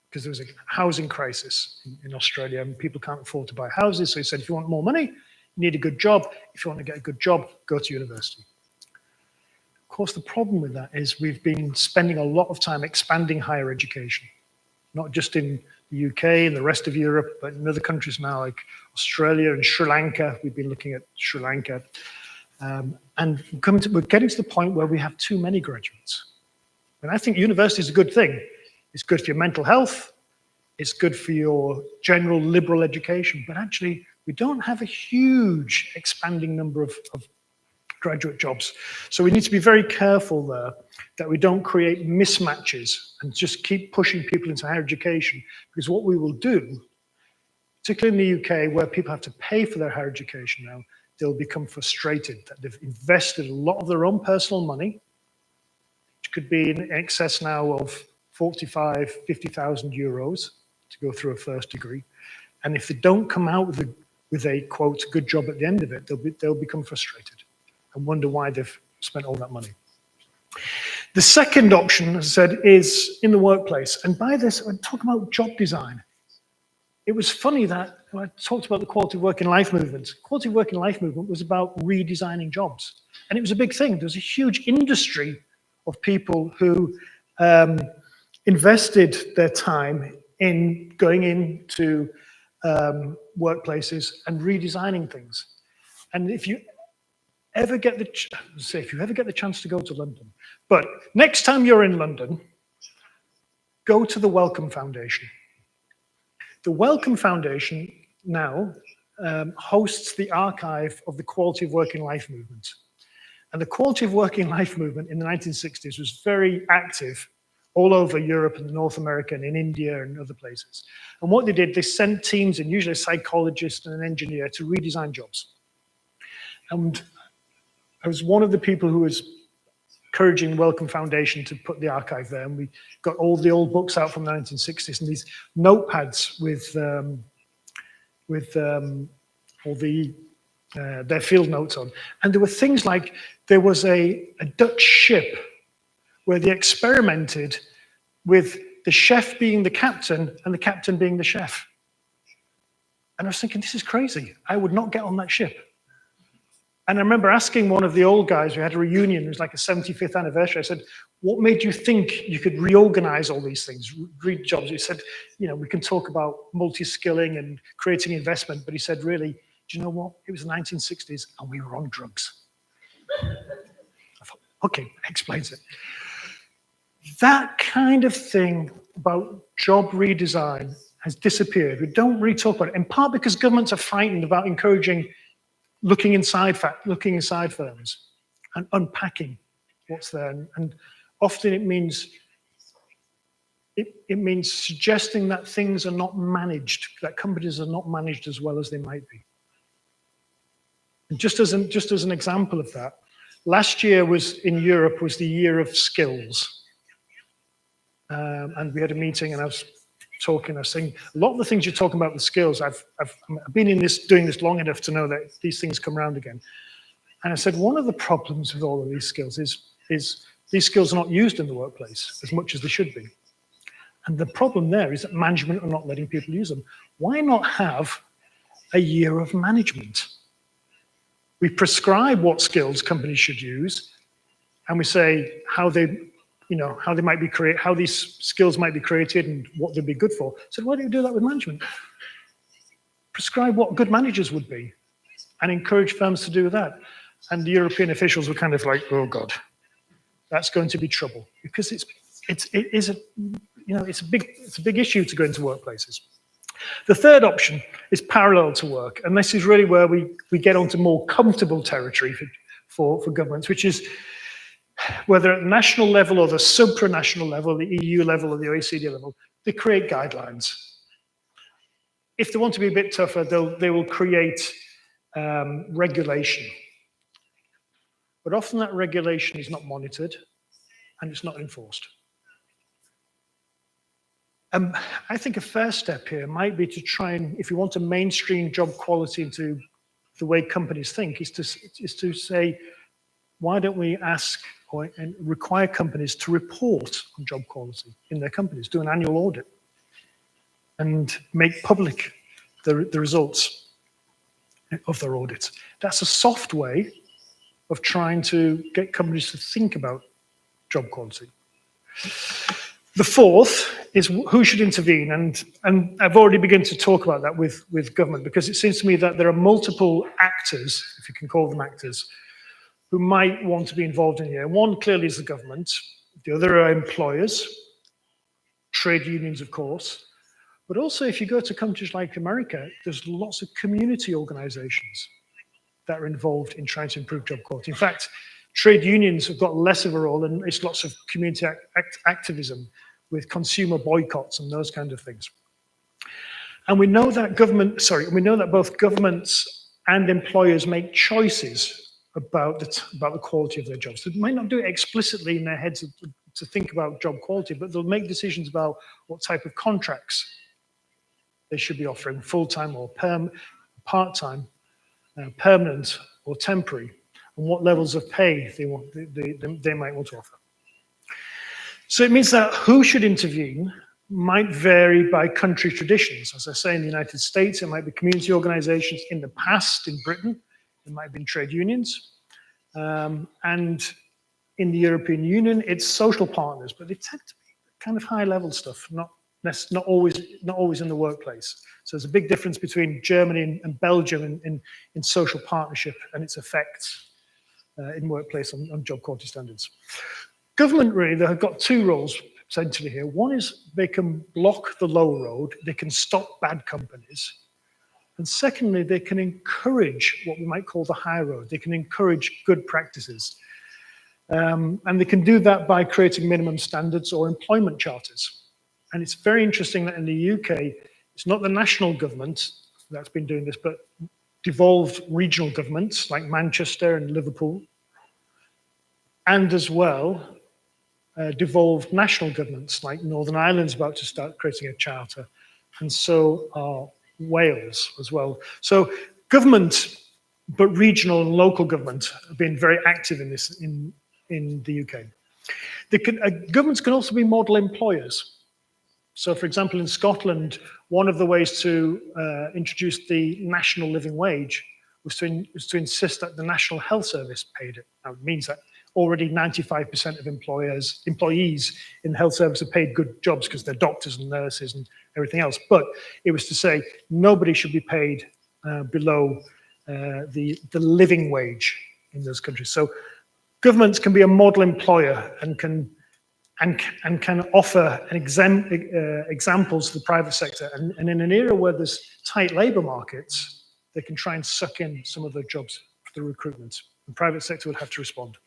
Because there was a housing crisis in Australia and people can't afford to buy houses. So he said, if you want more money, you need a good job. If you want to get a good job, go to university. Of course, the problem with that is we've been spending a lot of time expanding higher education, not just in the UK and the rest of Europe, but in other countries now like Australia and Sri Lanka. We've been looking at Sri Lanka. And we're getting to the point where we have too many graduates. And I think university is a good thing, It's good for your mental health. It's good for your general liberal education. But actually, we don't have a huge expanding number of graduate jobs. So we need to be very careful there that we don't create mismatches and just keep pushing people into higher education. Because what we will do, particularly in the UK, where people have to pay for their higher education now, they'll become frustrated that they've invested a lot of their own personal money, which could be in excess now of 45, 50,000 euros to go through a first degree. And if they don't come out with a quote, good job at the end of it, they'll become frustrated and wonder why they've spent all that money. The second option, as I said, is in the workplace. And by this, I'm talking about job design. It was funny that when I talked about the quality of work in life movement. Quality of work in life movement was about redesigning jobs. And it was a big thing. There was a huge industry of people who invested their time in going into workplaces and redesigning things. And if you ever get the chance to go to London, but next time you're in London, go to the Wellcome Foundation. The Wellcome Foundation now hosts the archive of the Quality of Work in Life movement. And the Quality of Work in Life movement in the 1960s was very active all over Europe and North America and in India and other places. And what they did, they sent teams in, usually a psychologist and an engineer, to redesign jobs. And I was one of the people who was encouraging the Wellcome Foundation to put the archive there. And we got all the old books out from the 1960s and these notepads with all their field notes on. And there were things like, there was a Dutch ship where they experimented with the chef being the captain and the captain being the chef. And I was thinking, this is crazy. I would not get on that ship. And I remember asking one of the old guys, we had a reunion, it was like a 75th anniversary. I said, what made you think you could reorganize all these things, read jobs? He said, you know, we can talk about multi-skilling and creating investment, but he said, really, do you know what? It was the 1960s and we were on drugs. I thought, okay, explains it. That kind of thing about job redesign has disappeared. We don't really talk about it, in part because governments are frightened about encouraging looking inside firms and unpacking what's there. And often it means suggesting that things are not managed, that companies are not managed as well as they might be. And just as an example of that, last year in Europe was the year of skills. And we had a meeting and I was saying, a lot of the things you're talking about, the skills, I've been doing this long enough to know that these things come around again. And I said, one of the problems with all of these skills is these skills are not used in the workplace as much as they should be. And the problem there is that management are not letting people use them. Why not have a year of management? We prescribe what skills companies should use, and we say how these skills might be created and what they'd be good for. So why don't you do that with management? Prescribe what good managers would be and encourage firms to do that. And the European officials were kind of like, oh God, that's going to be trouble, because it's a big issue to go into workplaces. The third option is parallel to work, and this is really where we get onto more comfortable territory for governments, which is whether at the national level or the supranational level, the EU level or the OECD level, they create guidelines. If they want to be a bit tougher, they will create regulation. But often that regulation is not monitored and it's not enforced. I think a first step here might be to try and, if you want to mainstream job quality into the way companies think, is to say, why don't we ask and require companies to report on job quality in their companies, do an annual audit, and make public the results of their audits. That's a soft way of trying to get companies to think about job quality. The fourth is who should intervene, and I've already begun to talk about that with government, because it seems to me that there are multiple actors, if you can call them actors, who might want to be involved in here. One clearly is the government, the other are employers, trade unions, of course, but also if you go to countries like America, there's lots of community organizations that are involved in trying to improve job quality. In fact, trade unions have got less of a role, and it's lots of community activism with consumer boycotts and those kind of things. And we know that both governments and employers make choices about the quality of their jobs. They might not do it explicitly in their heads to think about job quality, but they'll make decisions about what type of contracts they should be offering, full-time or part-time, permanent or temporary, and what levels of pay they might want to offer. So it means that who should intervene might vary by country traditions. As I say, in the United States, it might be community organizations. In the past, in Britain, it might have been trade unions. And in the European Union, it's social partners, but they tend to be kind of high-level stuff, not always in the workplace. So there's a big difference between Germany and Belgium in social partnership and its effects in workplace on job quality standards. Government, really, they have got two roles essentially here. One is they can block the low road, they can stop bad companies. And secondly, they can encourage what we might call the high road. They can encourage good practices. And they can do that by creating minimum standards or employment charters. And it's very interesting that in the UK, it's not the national government that's been doing this, but devolved regional governments like Manchester and Liverpool, and as well, devolved national governments like Northern Ireland's about to start creating a charter, and so are Wales as well. So government, but regional and local government have been very active in this in the UK. Governments can also be model employers. So, for example, in Scotland, one of the ways to introduce the national living wage was to insist that the National Health Service paid it. Now, it means that already 95% of employees in the health service are paid good jobs because they're doctors and nurses and everything else. But it was to say nobody should be paid below the living wage in those countries. So governments can be a model employer and can offer examples to the private sector. And in an era where there's tight labour markets, they can try and suck in some of the jobs for the recruitment. The private sector would have to respond.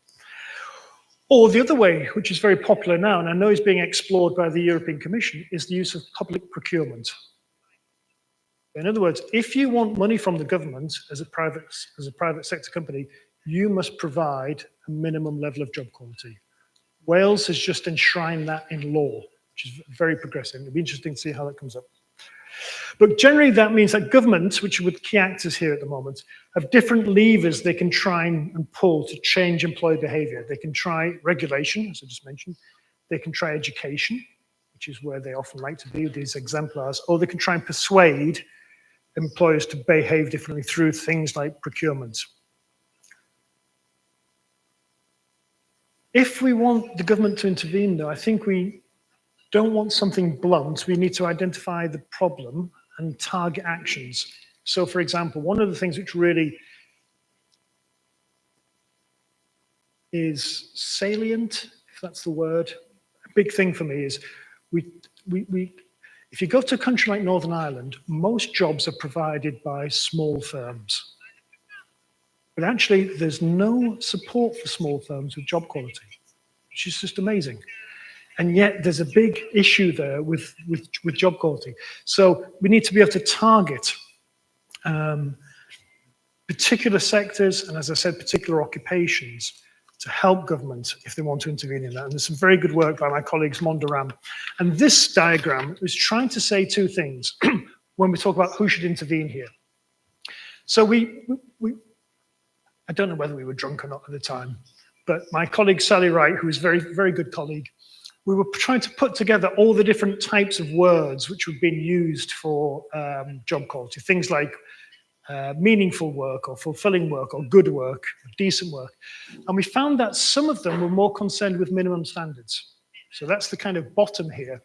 Or the other way, which is very popular now, and I know is being explored by the European Commission, is the use of public procurement. In other words, if you want money from the government as a private sector company, you must provide a minimum level of job quality. Wales has just enshrined that in law, which is very progressive. It'll be interesting to see how that comes up. But generally, that means that governments, which are with key actors here at the moment, have different levers they can try and pull to change employee behavior. They can try regulation, as I just mentioned. They can try education, which is where they often like to be, these exemplars, or they can try and persuade employers to behave differently through things like procurement. If we want the government to intervene, though, I think we don't want something blunt. We need to identify the problem and target actions. So, for example, one of the things which really is salient, if that's the word, a big thing for me is if you go to a country like Northern Ireland, most jobs are provided by small firms. But actually, there's no support for small firms with job quality, which is just amazing. And yet there's a big issue there with job quality. So we need to be able to target particular sectors, and as I said, particular occupations to help government if they want to intervene in that. And there's some very good work by my colleagues Mondoram. And this diagram is trying to say two things when we talk about who should intervene here. So I don't know whether we were drunk or not at the time, but my colleague Sally Wright, who is a very, very good colleague, we were trying to put together all the different types of words which have been used for job quality, things like meaningful work or fulfilling work or good work, or decent work. And we found that some of them were more concerned with minimum standards. So that's the kind of bottom here.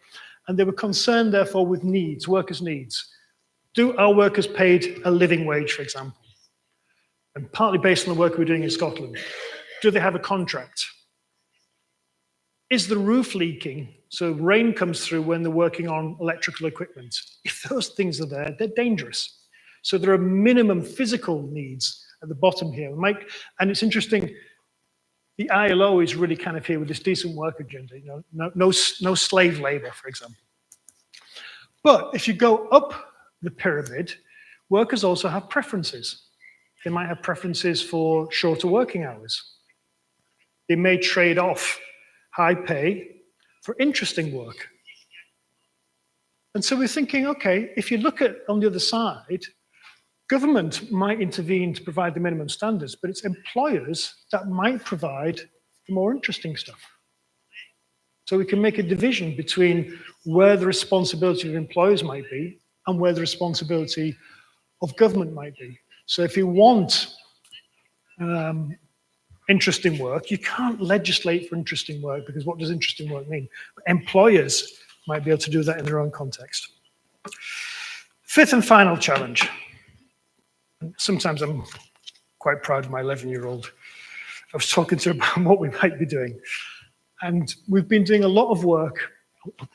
And they were concerned, therefore, with needs, workers' needs. Do our workers paid a living wage, for example? And partly based on the work we're doing in Scotland. Do they have a contract? Is the roof leaking So rain comes through when they're working on electrical equipment. If those things are there, they're dangerous. So there are minimum physical needs at the bottom here. And it's interesting, the ILO is really kind of here with this decent work agenda, you know, no slave labor, for example. But if you go up the pyramid, workers also have preferences. They might have preferences for shorter working hours. They may trade off high pay for interesting work. And so we're thinking, okay, if you look at on the other side, government might intervene to provide the minimum standards, but it's employers that might provide the more interesting stuff. So we can make a division between where the responsibility of employers might be and where the responsibility of government might be. So if you want interesting work, you can't legislate for interesting work, because what does interesting work mean? But employers might be able to do that in their own context. Fifth and final challenge. Sometimes I'm quite proud of my 11-year-old. I was talking to her about what we might be doing. And we've been doing a lot of work.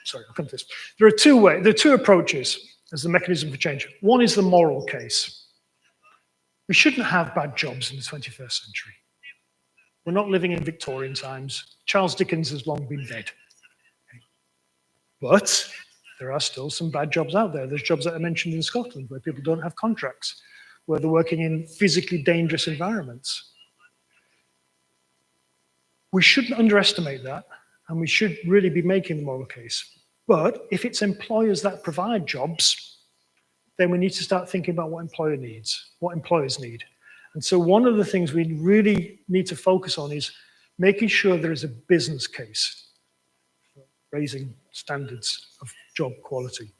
Sorry, I'll come to this. There are two approaches as the mechanism for change. One is the moral case. We shouldn't have bad jobs in the 21st century. We're not living in Victorian times. Charles Dickens has long been dead. But there are still some bad jobs out there. There's jobs that are mentioned in Scotland where people don't have contracts, where they're working in physically dangerous environments. We shouldn't underestimate that, and we should really be making the moral case. But if it's employers that provide jobs, then we need to start thinking about what employers need. And so one of the things we really need to focus on is making sure there is a business case for raising standards of job quality.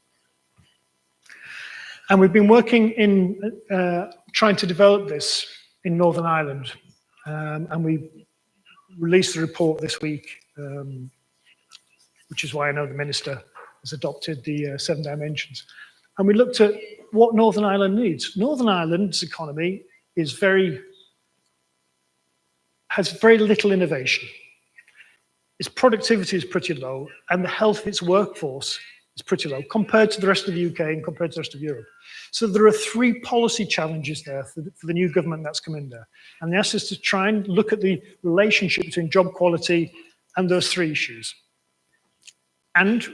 And we've been working in trying to develop this in Northern Ireland, and we released the report this week, which is why I know the Minister has adopted the 7 dimensions. And we looked at what Northern Ireland needs. Northern Ireland's economy has very little innovation. Its productivity is pretty low, and the health of its workforce is pretty low compared to the rest of the UK and compared to the rest of Europe. So there are 3 policy challenges there for the new government that's come in there. And they asked us to try and look at the relationship between job quality and those 3 issues. And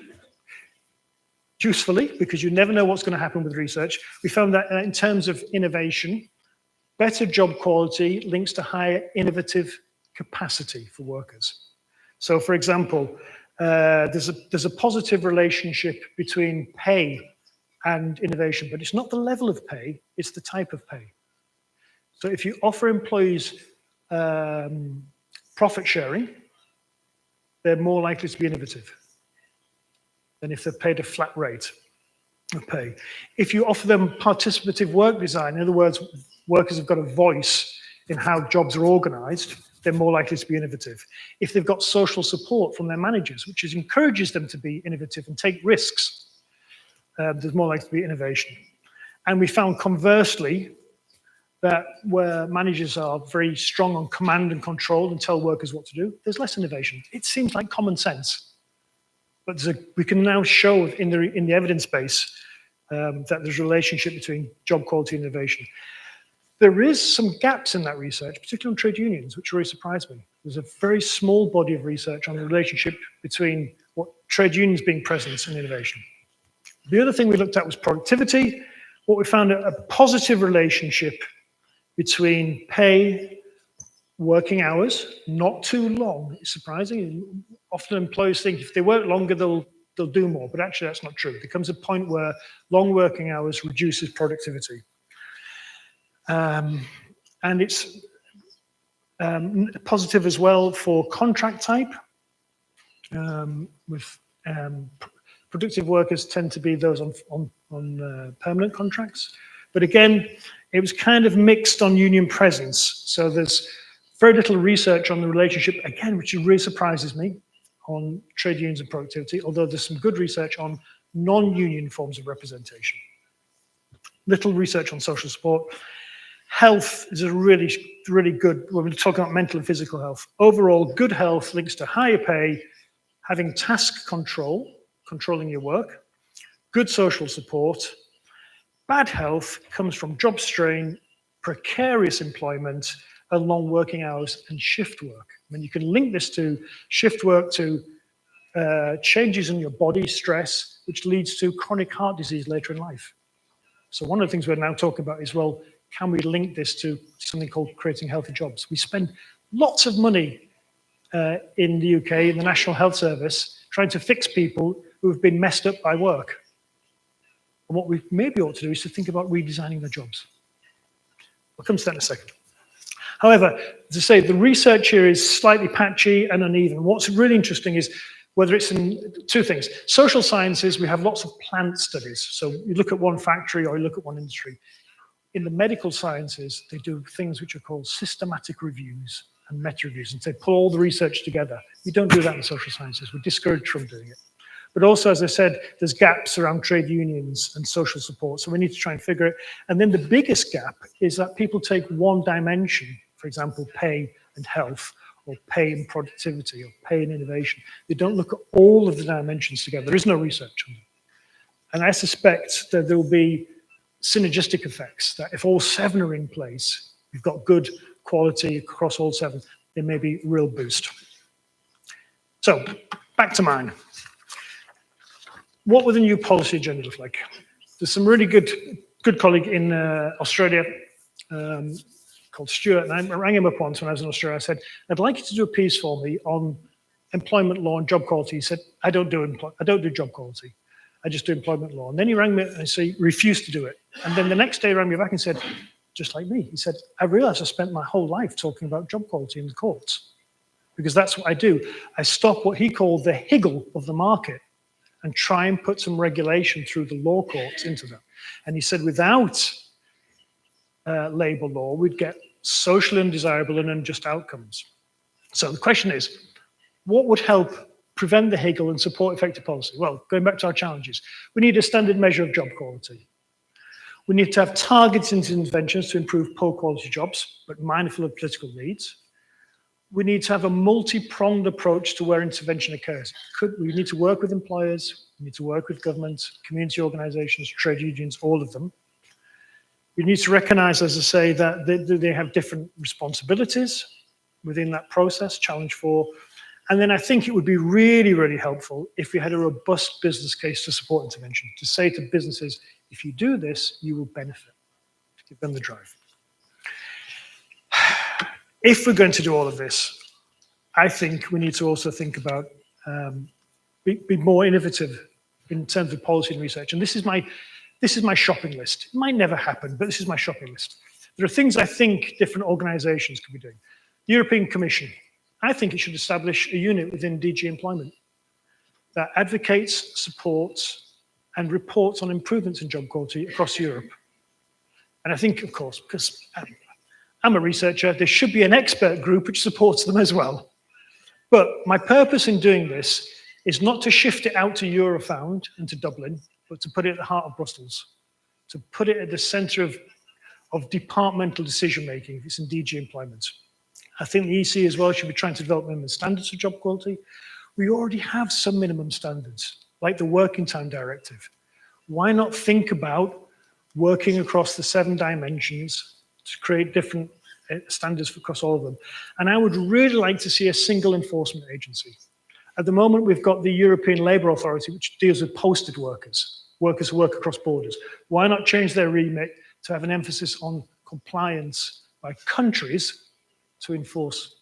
usefully, because you never know what's going to happen with research, we found that in terms of innovation, better job quality links to higher innovative capacity for workers. So, for example, there's a positive relationship between pay and innovation, but it's not the level of pay, it's the type of pay. So if you offer employees profit sharing, they're more likely to be innovative than if they're paid a flat rate of pay. If you offer them participative work design, in other words, workers have got a voice in how jobs are organized, they're more likely to be innovative. If they've got social support from their managers, which encourages them to be innovative and take risks, there's more likely to be innovation. And we found conversely that where managers are very strong on command and control and tell workers what to do, there's less innovation. It seems like common sense. But we can now show in the evidence base that there's a relationship between job quality and innovation. There is some gaps in that research, particularly on trade unions, which really surprised me. There's a very small body of research on the relationship between what trade unions being present and innovation. The other thing we looked at was productivity. What we found a positive relationship between pay, working hours, not too long. It's surprising. Often employers think if they work longer, they'll do more, but actually that's not true. There comes a point where long working hours reduces productivity. And it's positive as well for contract type. Productive workers tend to be those on permanent contracts. But again, it was kind of mixed on union presence. So there's very little research on the relationship, again, which really surprises me, on trade unions and productivity, although there's some good research on non-union forms of representation. Little research on social support. Health is a really, really good, when we're talking about mental and physical health. Overall, good health links to higher pay having task control, controlling your work, good social support. Bad health comes from job strain, precarious employment, and long working hours and shift work. I mean, you can link this to shift work to changes in your body, stress, which leads to chronic heart disease later in life. So one of the things we're now talking about is, well, can we link this to something called creating healthy jobs? We spend lots of money in the UK, in the National Health Service, trying to fix people who have been messed up by work. And what we maybe ought to do is to think about redesigning their jobs. We'll come to that in a second. However, as I say, the research here is slightly patchy and uneven. What's really interesting is whether it's in two things. Social sciences, we have lots of plant studies. So you look at one factory or you look at one industry. In the medical sciences, they do things which are called systematic reviews and meta-reviews, and they pull all the research together. We don't do that in social sciences. We're discouraged from doing it. But also, as I said, there's gaps around trade unions and social support, so we need to try and figure it. And then the biggest gap is that people take one dimension, for example, pay and health, or pay and productivity, or pay and innovation. They don't look at all of the dimensions together. There is no research on them. And I suspect that there will be synergistic effects, that if all 7 are in place, we've got good quality across all 7, there may be a real boost. So, back to mine. What would the new policy agenda look like? There's some really good colleague in Australia called Stuart, and I rang him up once when I was in Australia. I said, I'd like you to do a piece for me on employment law and job quality. He said, I don't do job quality. I just do employment law. And then he rang me and he refused to do it. And then the next day he rang me back and said, just like me, he said, I realized I spent my whole life talking about job quality in the courts, because that's what I do. I stop what he called the higgle of the market and try and put some regulation through the law courts into them. And he said, without labor law, we'd get socially undesirable and unjust outcomes. So the question is, what would help prevent the higgle and support effective policy? Well, going back to our challenges, we need a standard measure of job quality. We need to have targeted interventions to improve poor quality jobs, but mindful of political needs. We need to have a multi-pronged approach to where intervention occurs. We need to work with employers, we need to work with governments, community organizations, trade unions, all of them. We need to recognize, as I say, that they have different responsibilities within that process, challenge 4. And then I think it would be really, really helpful if we had a robust business case to support intervention, to say to businesses, if you do this, you will benefit, to give them the drive. If we're going to do all of this, I think we need to also think about be more innovative in terms of policy and research. And this is my shopping list. It might never happen, but this is my shopping list. There are things I think different organizations could be doing. The European Commission, I think it should establish a unit within DG Employment that advocates, supports, and reports on improvements in job quality across Europe. And I think, of course, because I'm a researcher, there should be an expert group which supports them as well. But my purpose in doing this is not to shift it out to Eurofound and to Dublin, but to put it at the heart of Brussels, to put it at the center of departmental decision-making. It's in DG Employment. I think the EC as well should be trying to develop minimum standards for job quality. We already have some minimum standards, like the Working Time Directive. Why not think about working across the 7 dimensions to create different standards across all of them? And I would really like to see a single enforcement agency. At the moment, we've got the European Labour Authority, which deals with posted workers who work across borders. Why not change their remit to have an emphasis on compliance by countries to enforce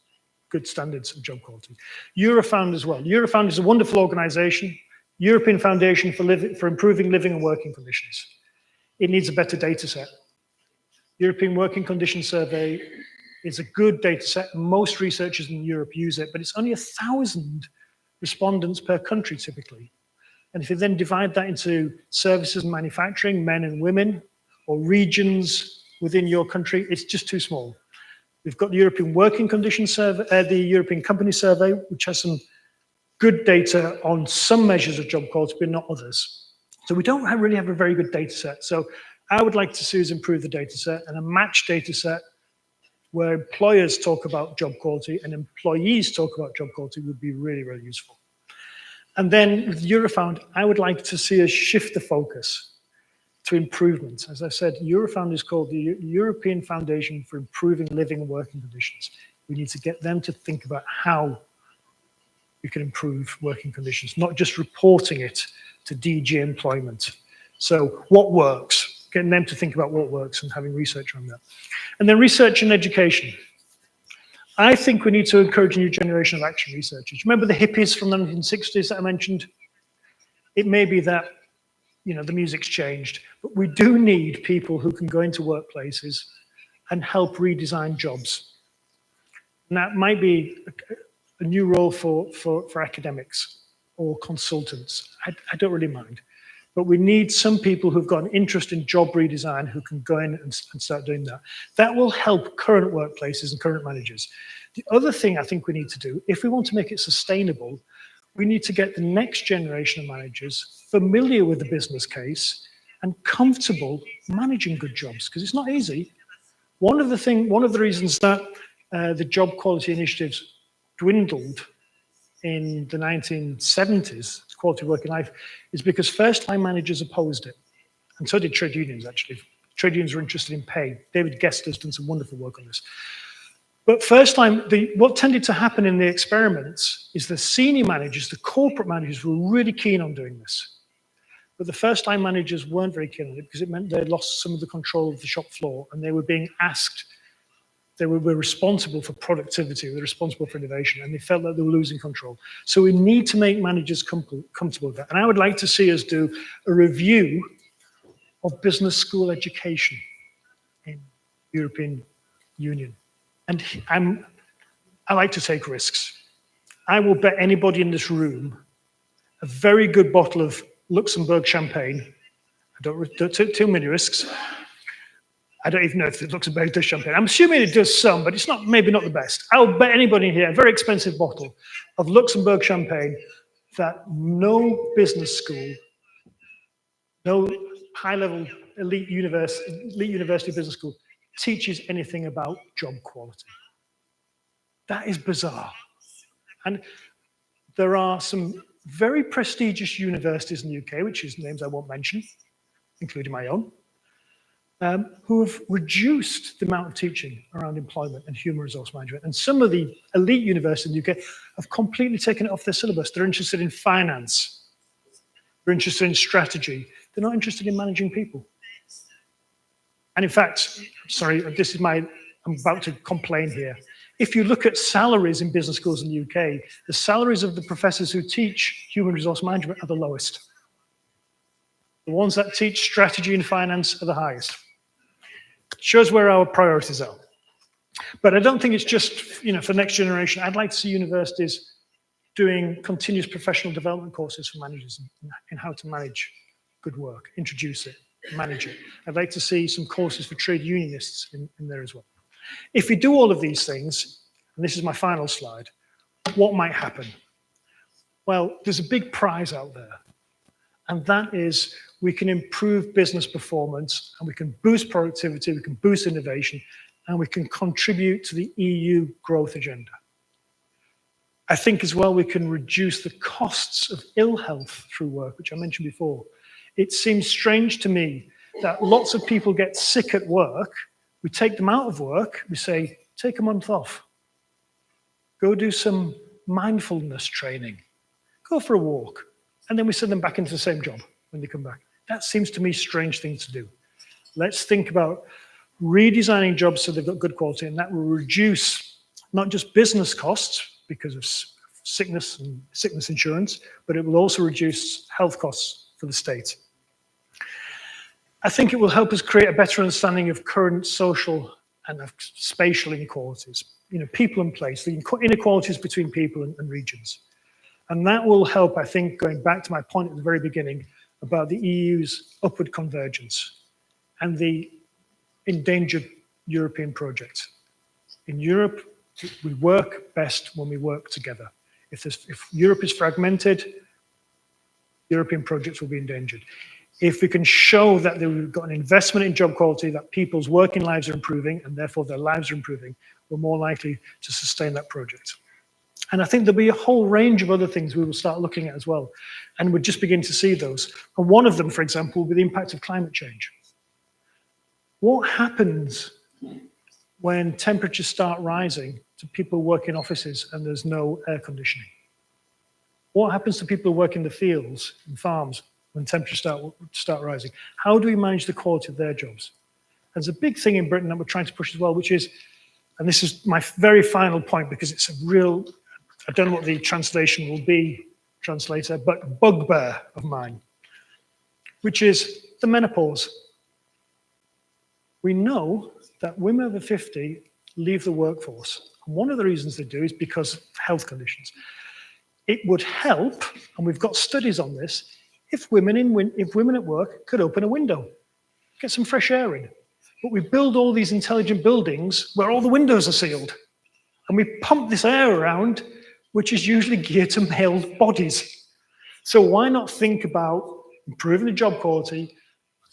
good standards of job quality? Eurofound as well. Eurofound is a wonderful organization, European Foundation for Improving Living and Working Conditions. It needs a better data set. European Working Conditions Survey is a good data set. Most researchers in Europe use it, but it's only 1,000 respondents per country typically. And if you then divide that into services and manufacturing, men and women, or regions within your country, it's just too small. We've got the European Working Conditions Survey, the European Company Survey, which has some good data on some measures of job quality, but not others. So we don't really have a very good data set. So I would like to see us improve the data set, and a matched data set where employers talk about job quality and employees talk about job quality would be really, really useful. And then with Eurofound, I would like to see us shift the focus to improvement. As I said, Eurofound is called the European Foundation for Improving Living and Working Conditions. We need to get them to think about how we can improve working conditions, not just reporting it to DG employment. So what works? Getting them to think about what works and having research on that. And then research and education. I think we need to encourage a new generation of action researchers. Remember the hippies from the 1960s that I mentioned? It may be that, you know, the music's changed, but we do need people who can go into workplaces and help redesign jobs. And that might be a new role for academics or consultants. I don't really mind. But we need some people who've got an interest in job redesign who can go in and start doing that. That will help current workplaces and current managers. The other thing I think we need to do, if we want to make it sustainable, we need to get the next generation of managers familiar with the business case and comfortable managing good jobs, because it's not easy. One of the reasons that the job quality initiatives dwindled in the 1970s, quality of working life, is because first-time managers opposed it. And so did trade unions, actually. Trade unions were interested in pay. David Guest has done some wonderful work on this. But what tended to happen in the experiments is the senior managers, the corporate managers, were really keen on doing this. But the first-time managers weren't very keen on it because it meant they lost some of the control of the shop floor, and they were being asked, they were responsible for productivity, they were responsible for innovation, and they felt like they were losing control. So we need to make managers comfortable with that. And I would like to see us do a review of business school education in the European Union. And I like to take risks. I will bet anybody in this room a very good bottle of Luxemburg champagne. I don't take too many risks. I don't even know if Luxemburg does champagne. I'm assuming it does some, but it's not, maybe not the best. I'll bet anybody in here a very expensive bottle of Luxemburg champagne that no business school, no high-level elite university business school teaches anything about job quality. That is bizarre. And there are some very prestigious universities in the UK, which is names I won't mention, including my own, who have reduced the amount of teaching around employment and human resource management. And some of the elite universities in the UK have completely taken it off their syllabus. They're interested in finance. They're interested in strategy. They're not interested in managing people. And in fact, sorry, I'm about to complain here. If you look at salaries in business schools in the UK, the salaries of the professors who teach human resource management are the lowest. The ones that teach strategy and finance are the highest. Shows where our priorities are. But I don't think it's just, for next generation. I'd like to see universities doing continuous professional development courses for managers in how to manage good work, introduce it, manage it. I'd like to see some courses for trade unionists in there as well. If we do all of these things, and this is my final slide, what might happen? Well, there's a big prize out there, and that is we can improve business performance, and we can boost productivity, we can boost innovation, and we can contribute to the EU growth agenda. I think as well we can reduce the costs of ill health through work, which I mentioned before. It seems strange to me that lots of people get sick at work. We take them out of work. We say, take a month off. Go do some mindfulness training. Go for a walk. And then we send them back into the same job when they come back. That seems to me a strange thing to do. Let's think about redesigning jobs so they've got good quality, and that will reduce not just business costs because of sickness and sickness insurance, but it will also reduce health costs for the state. I think it will help us create a better understanding of current social and of spatial inequalities, people and place, the inequalities between people and regions. And that will help, I think, going back to my point at the very beginning about the EU's upward convergence and the endangered European project. In Europe, we work best when we work together. If Europe is fragmented, European projects will be endangered. If we can show that we've got an investment in job quality, that people's working lives are improving, and therefore their lives are improving, we're more likely to sustain that project. And I think there'll be a whole range of other things we will start looking at as well. And we'll just begin to see those. And one of them, for example, will be the impact of climate change. What happens when temperatures start rising to people who work in offices and there's no air conditioning? What happens to people who work in the fields and farms when temperatures start rising? How do we manage the quality of their jobs? There's a big thing in Britain that we're trying to push as well, which is, and this is my very final point because it's a real, I don't know what the translation will be, translator, but bugbear of mine, which is the menopause. We know that women over 50 leave the workforce. And one of the reasons they do is because of health conditions. It would help, and we've got studies on this, if women at work could open a window, get some fresh air in. But we build all these intelligent buildings where all the windows are sealed. And we pump this air around, which is usually geared to male bodies. So why not think about improving the job quality,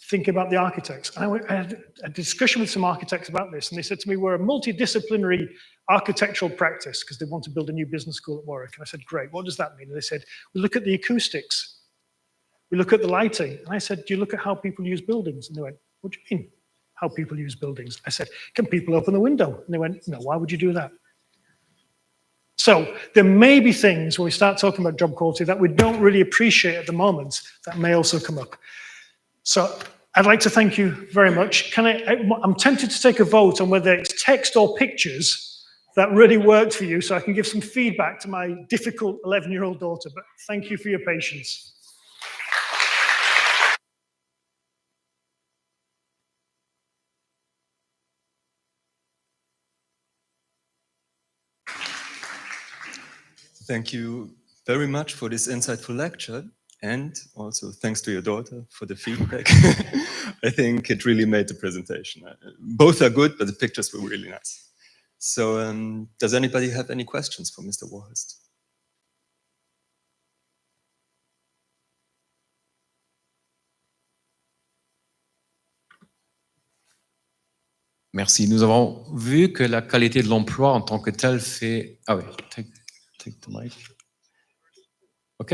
think about the architects? And I had a discussion with some architects about this, and they said to me, we're a multidisciplinary architectural practice because they want to build a new business school at Warwick. And I said, great, what does that mean? And they said, we look at the acoustics, we look at the lighting. And I said, do you look at how people use buildings? And they went, what do you mean, how people use buildings? I said, can people open the window? And they went, no, why would you do that? So there may be things when we start talking about job quality that we don't really appreciate at the moment that may also come up. So I'd like to thank you very much. I'm tempted to take a vote on whether it's text or pictures that really worked for you, so I can give some feedback to my difficult 11-year-old daughter, but thank you for your patience. Thank you very much for this insightful lecture, and also thanks to your daughter for the feedback. I think it really made the presentation. Both are good, but the pictures were really nice. So does anybody have any questions for Mr. Warhurst? Merci. Nous avons vu que la qualité de l'emploi en tant que tel fait... Ah oui, take the mic. OK.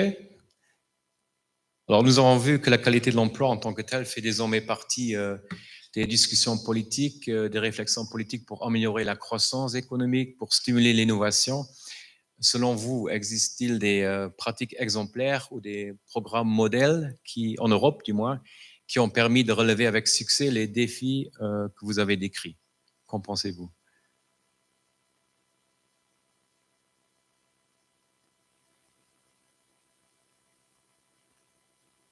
Alors, nous avons vu que la qualité de l'emploi en tant que tel fait désormais partie des discussions politiques, des réflexions politiques pour améliorer la croissance économique, pour stimuler l'innovation. Selon vous, existe-t-il des pratiques exemplaires ou des programmes modèles qui, en Europe du moins, qui ont permis de relever avec succès les défis que vous avez décrits? Qu'en pensez-vous?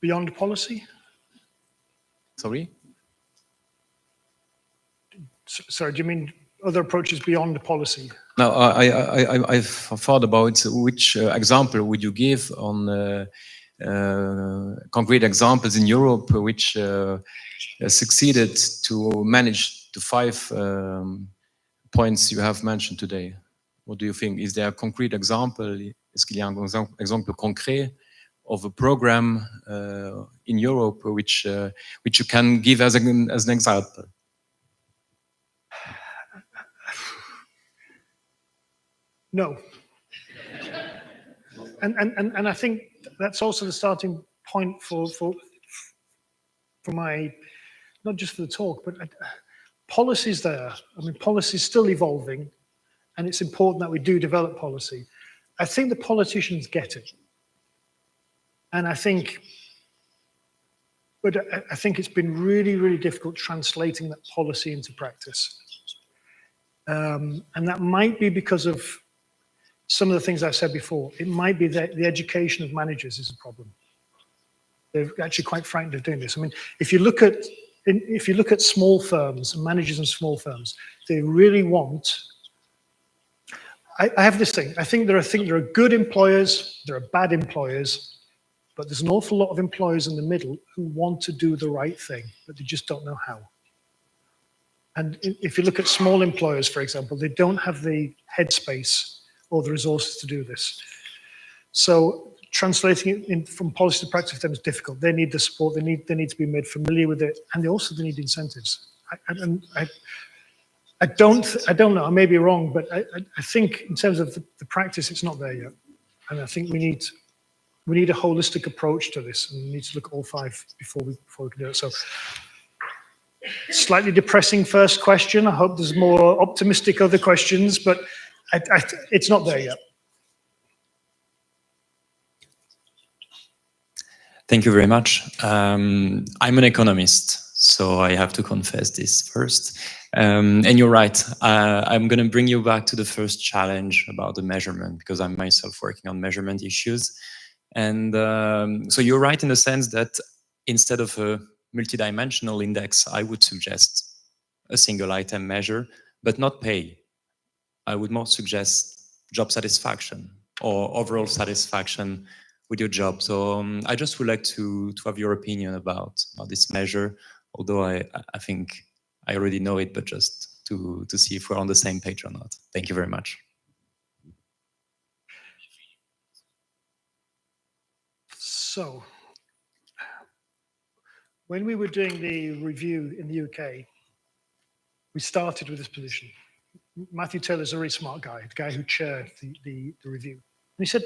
Beyond policy? Sorry? Sorry, do you mean other approaches beyond policy? No, I've thought about which example would you give on concrete examples in Europe which succeeded to manage the 5 points you have mentioned today. What do you think? Is there a concrete example? Est-ce qu'il y a un exemple concret of a program in Europe which you can give as an example? No. And I think that's also the starting point for my, not just for the talk, but policy's there. I mean, policy's still evolving, and it's important that we do develop policy. I think the politicians get it. And I think it's been really, really difficult translating that policy into practice. And that might be because of some of the things I've said before. It might be that the education of managers is a problem. They're actually quite frightened of doing this. I mean, if you look at small firms, managers in small firms, they really want. I have this thing. I think there are good employers, there are bad employers, but there's an awful lot of employers in the middle who want to do the right thing, but they just don't know how. And if you look at small employers, for example, they don't have the headspace or the resources to do this. So translating it from policy to practice for them is difficult. They need the support, they need to be made familiar with it, and they need incentives. I don't know, I may be wrong, but I think in terms of the practice, it's not there yet. And I think we need a holistic approach to this, and we need to look at all 5 before we can do it. So slightly depressing first question. I hope there's more optimistic other questions, but it's not there yet. Thank you very much. I'm an economist, so I have to confess this first. And you're right. I'm going to bring you back to the first challenge about the measurement, because I'm myself working on measurement issues. And so you're right in the sense that instead of a multidimensional index, I would suggest a single item measure, but not pay. I would more suggest job satisfaction or overall satisfaction with your job. So I just would like to have your opinion about this measure, although I think I already know it, but just to see if we're on the same page or not. Thank you very much. So, when we were doing the review in the UK, we started with this position. Matthew Taylor's a very smart guy, the guy who chaired the review. And he said,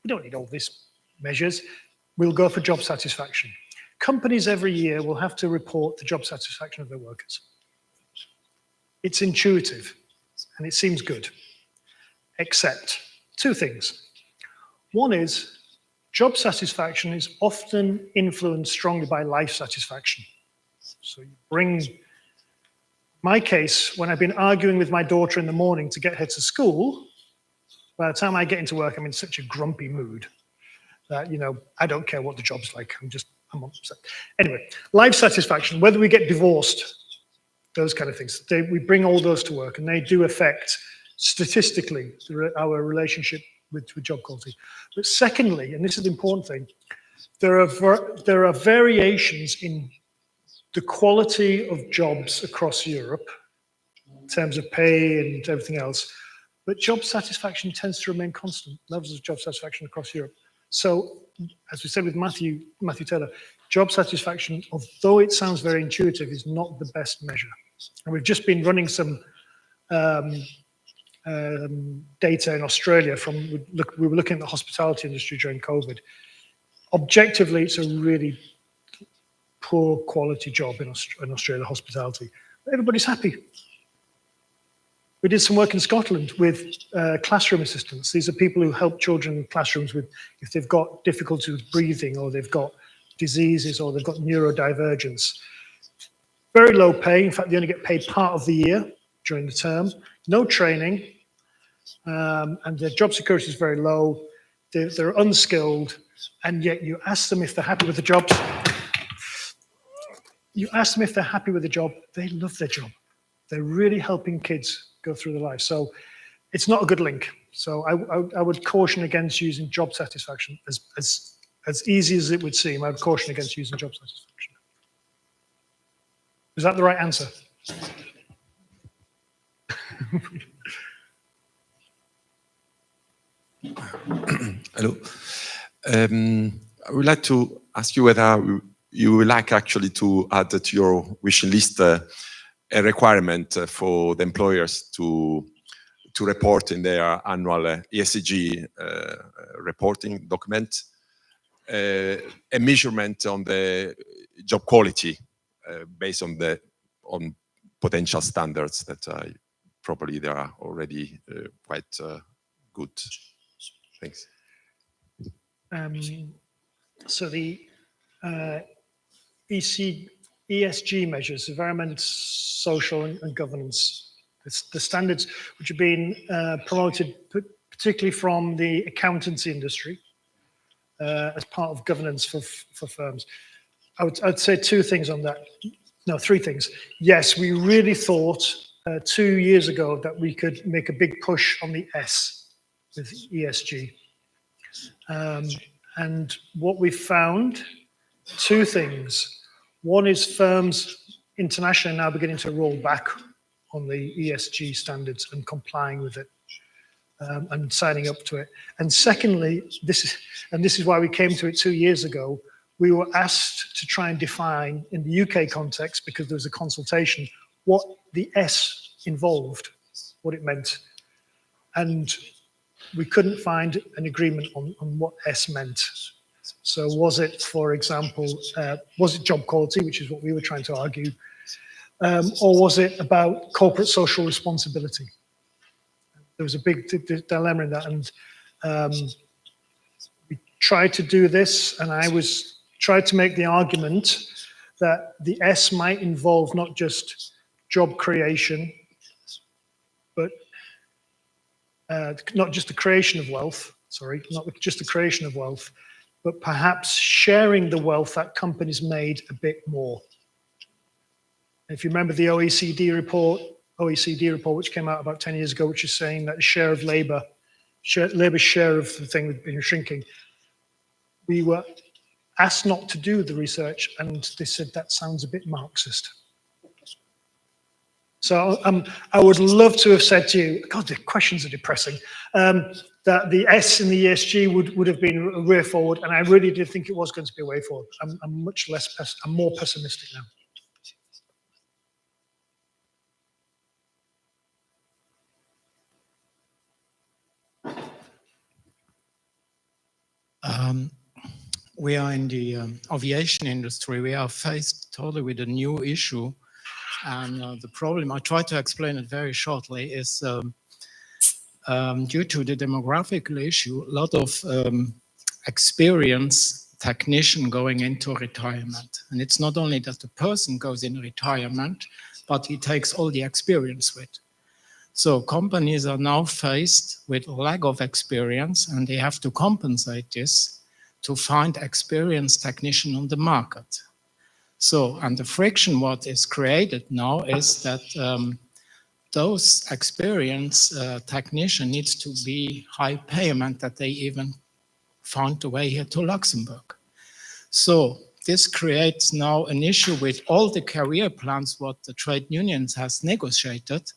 we don't need all these measures. We'll go for job satisfaction. Companies every year will have to report the job satisfaction of their workers. It's intuitive and it seems good, except 2 things. One is job satisfaction is often influenced strongly by life satisfaction. So you bring, my case, when I've been arguing with my daughter in the morning to get her to school, by the time I get into work, I'm in such a grumpy mood that, I don't care what the job's like. I'm upset. Anyway, life satisfaction, whether we get divorced, those kind of things, we bring all those to work, and they do affect statistically our relationship with job quality. But secondly, and this is the important thing, there are variations in the quality of jobs across Europe in terms of pay and everything else, but job satisfaction tends to remain constant, levels of job satisfaction across Europe. So, as we said with Matthew Taylor, job satisfaction, although it sounds very intuitive, is not the best measure. And we've just been running some data in Australia we were looking at the hospitality industry during COVID. Objectively, it's a really poor quality job in Australia, hospitality. Everybody's happy. We did some work in Scotland with classroom assistants. These are people who help children in classrooms with, if they've got difficulty with breathing, or they've got diseases, or they've got neurodivergence. Very low pay. In fact, they only get paid part of the year during the term. No training, and their job security is very low. They're unskilled, and yet you ask them if they're happy with the job. You ask them if they're happy with the job. They love their job. They're really helping kids go through their life. So it's not a good link. So I would caution against using job satisfaction. As easy as it would seem, I would caution against using job satisfaction. Is that the right answer? Hello. I would like to ask you whether you would like actually to add to your wish list a requirement for the employers to report in their annual ESG reporting document a measurement on the job quality based on potential standards that probably they are already quite good. Thanks. So the ESG measures, environment, social, and governance, the standards which have been promoted particularly from the accountancy industry as part of governance for firms. I'd say 2 things on that. No, 3 things. Yes, we really thought 2 years ago that we could make a big push on the S with ESG. And what we found, 2 things. One is firms internationally now beginning to roll back on the ESG standards and complying with it and signing up to it. And secondly, this is why we came to it 2 years ago. We were asked to try and define in the UK context, because there was a consultation, what the S involved, what it meant. And we couldn't find an agreement on what S meant. So was it, for example, was it job quality, which is what we were trying to argue, or was it about corporate social responsibility? There was a big dilemma in that, and we tried to do this, and I tried to make the argument that the S might involve not just job creation, but not just the creation of wealth, not just the creation of wealth, but perhaps sharing the wealth that companies made a bit more. If you remember the OECD report, which came out about 10 years ago, which is saying that the share of labor's share of the thing had been shrinking. We were asked not to do the research, and they said that sounds a bit Marxist. So I would love to have said to you, God, the questions are depressing, that the S in the ESG would have been a way forward, and I really did think it was going to be a way forward. I'm more pessimistic now. We are in the aviation industry. We are faced totally with a new issue. And the problem, I try to explain it very shortly, is due to the demographic issue, a lot of experienced technician going into retirement. And it's not only that the person goes in retirement, but he takes all the experience with. So companies are now faced with lack of experience, and they have to compensate this to find experienced technician on the market. So, and the friction what is created now is that those experienced technician needs to be high payment that they even found the way here to Luxemburg. So this creates now an issue with all the career plans what the trade unions has negotiated,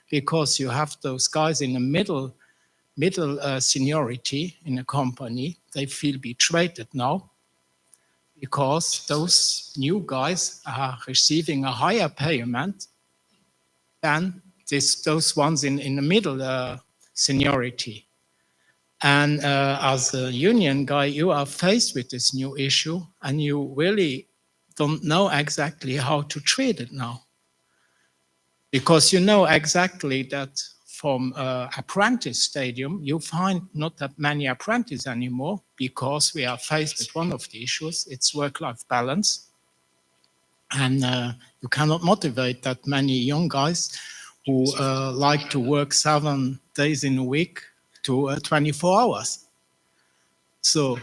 because you have those guys in the middle seniority in a company, they feel betrayed now because those new guys are receiving a higher payment than those ones in the middle seniority. And as a union guy, you are faced with this new issue and you really don't know exactly how to treat it now. Because you know exactly that from apprentice stadium, you find not that many apprentices anymore because we are faced with one of the issues, it's work-life balance. And you cannot motivate that many young guys who like to work 7 days in a week to 24 hours. So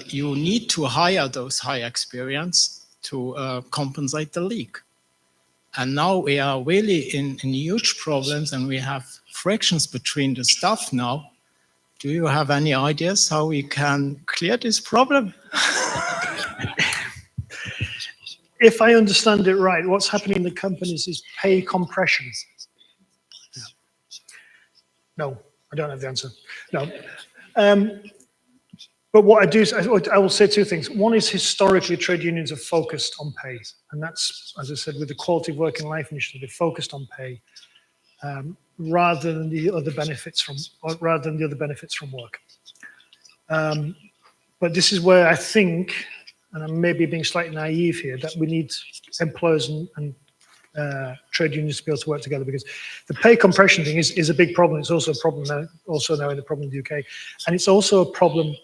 you need to hire those high experience to compensate the leak. And now we are really in huge problems and we have frictions between the staff now. Do you have any ideas how we can clear this problem? If I understand it right, what's happening in the companies is pay compression. Yeah. No, I don't have the answer. No. But what I do is I will say two things. One is historically trade unions have focused on pay. And that's, as I said, with the Quality of Work and Life initiative, they focused on pay rather than the other benefits from work. But this is where I think, and I'm maybe being slightly naive here, that we need employers and trade unions to be able to work together, because the pay compression thing is a big problem. It's also a problem now, in the problem in the UK. And it's also a problem,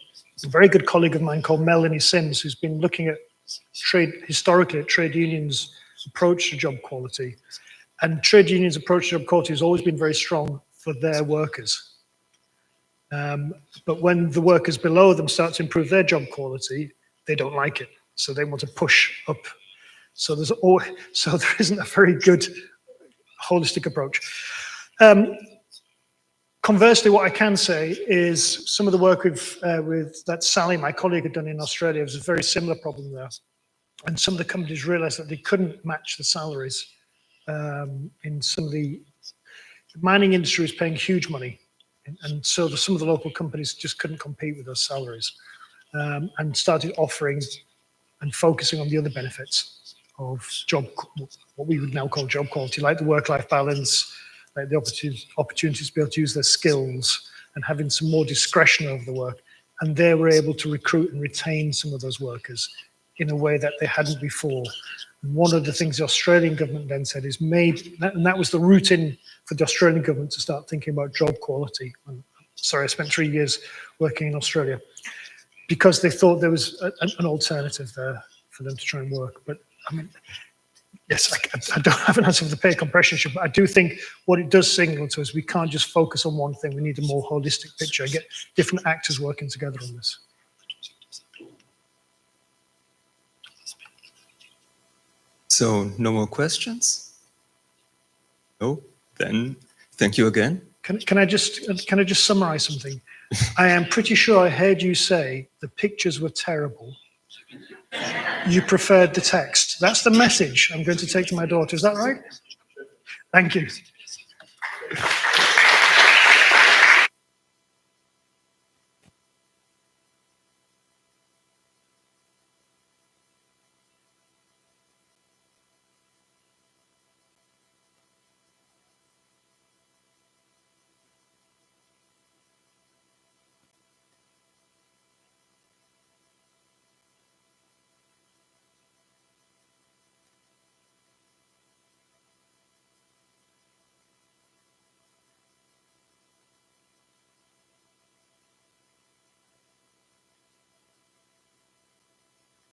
a very good colleague of mine called Melanie Sims, who's been looking at historically at trade unions' approach to job quality. And trade unions' approach to job quality has always been very strong for their workers. But when the workers below them start to improve their job quality, they don't like it. So they want to push up. So there isn't a very good holistic approach. Conversely, what I can say is some of the work with that Sally, my colleague, had done in Australia was a very similar problem there. And some of the companies realized that they couldn't match the salaries in some of the mining industry is paying huge money. And so some of the local companies just couldn't compete with those salaries and started offering and focusing on the other benefits what we would now call job quality, like the work-life balance, like the opportunities to be able to use their skills and having some more discretion over the work. And they were able to recruit and retain some of those workers in a way that they hadn't before. And one of the things the Australian government then said is maybe, and that was the route in for the Australian government to start thinking about job quality. Sorry, I spent 3 years working in Australia because they thought there was an alternative there for them to try and work. But I mean, yes, I don't have an answer for the pay compression issue, but I do think what it does signal to us, we can't just focus on one thing. We need a more holistic picture and get different actors working together on this. So no more questions? No? Then thank you again. Can I just summarize something? I am pretty sure I heard you say the pictures were terrible. You preferred the text. That's the message I'm going to take to my daughter. Is that right? Thank you.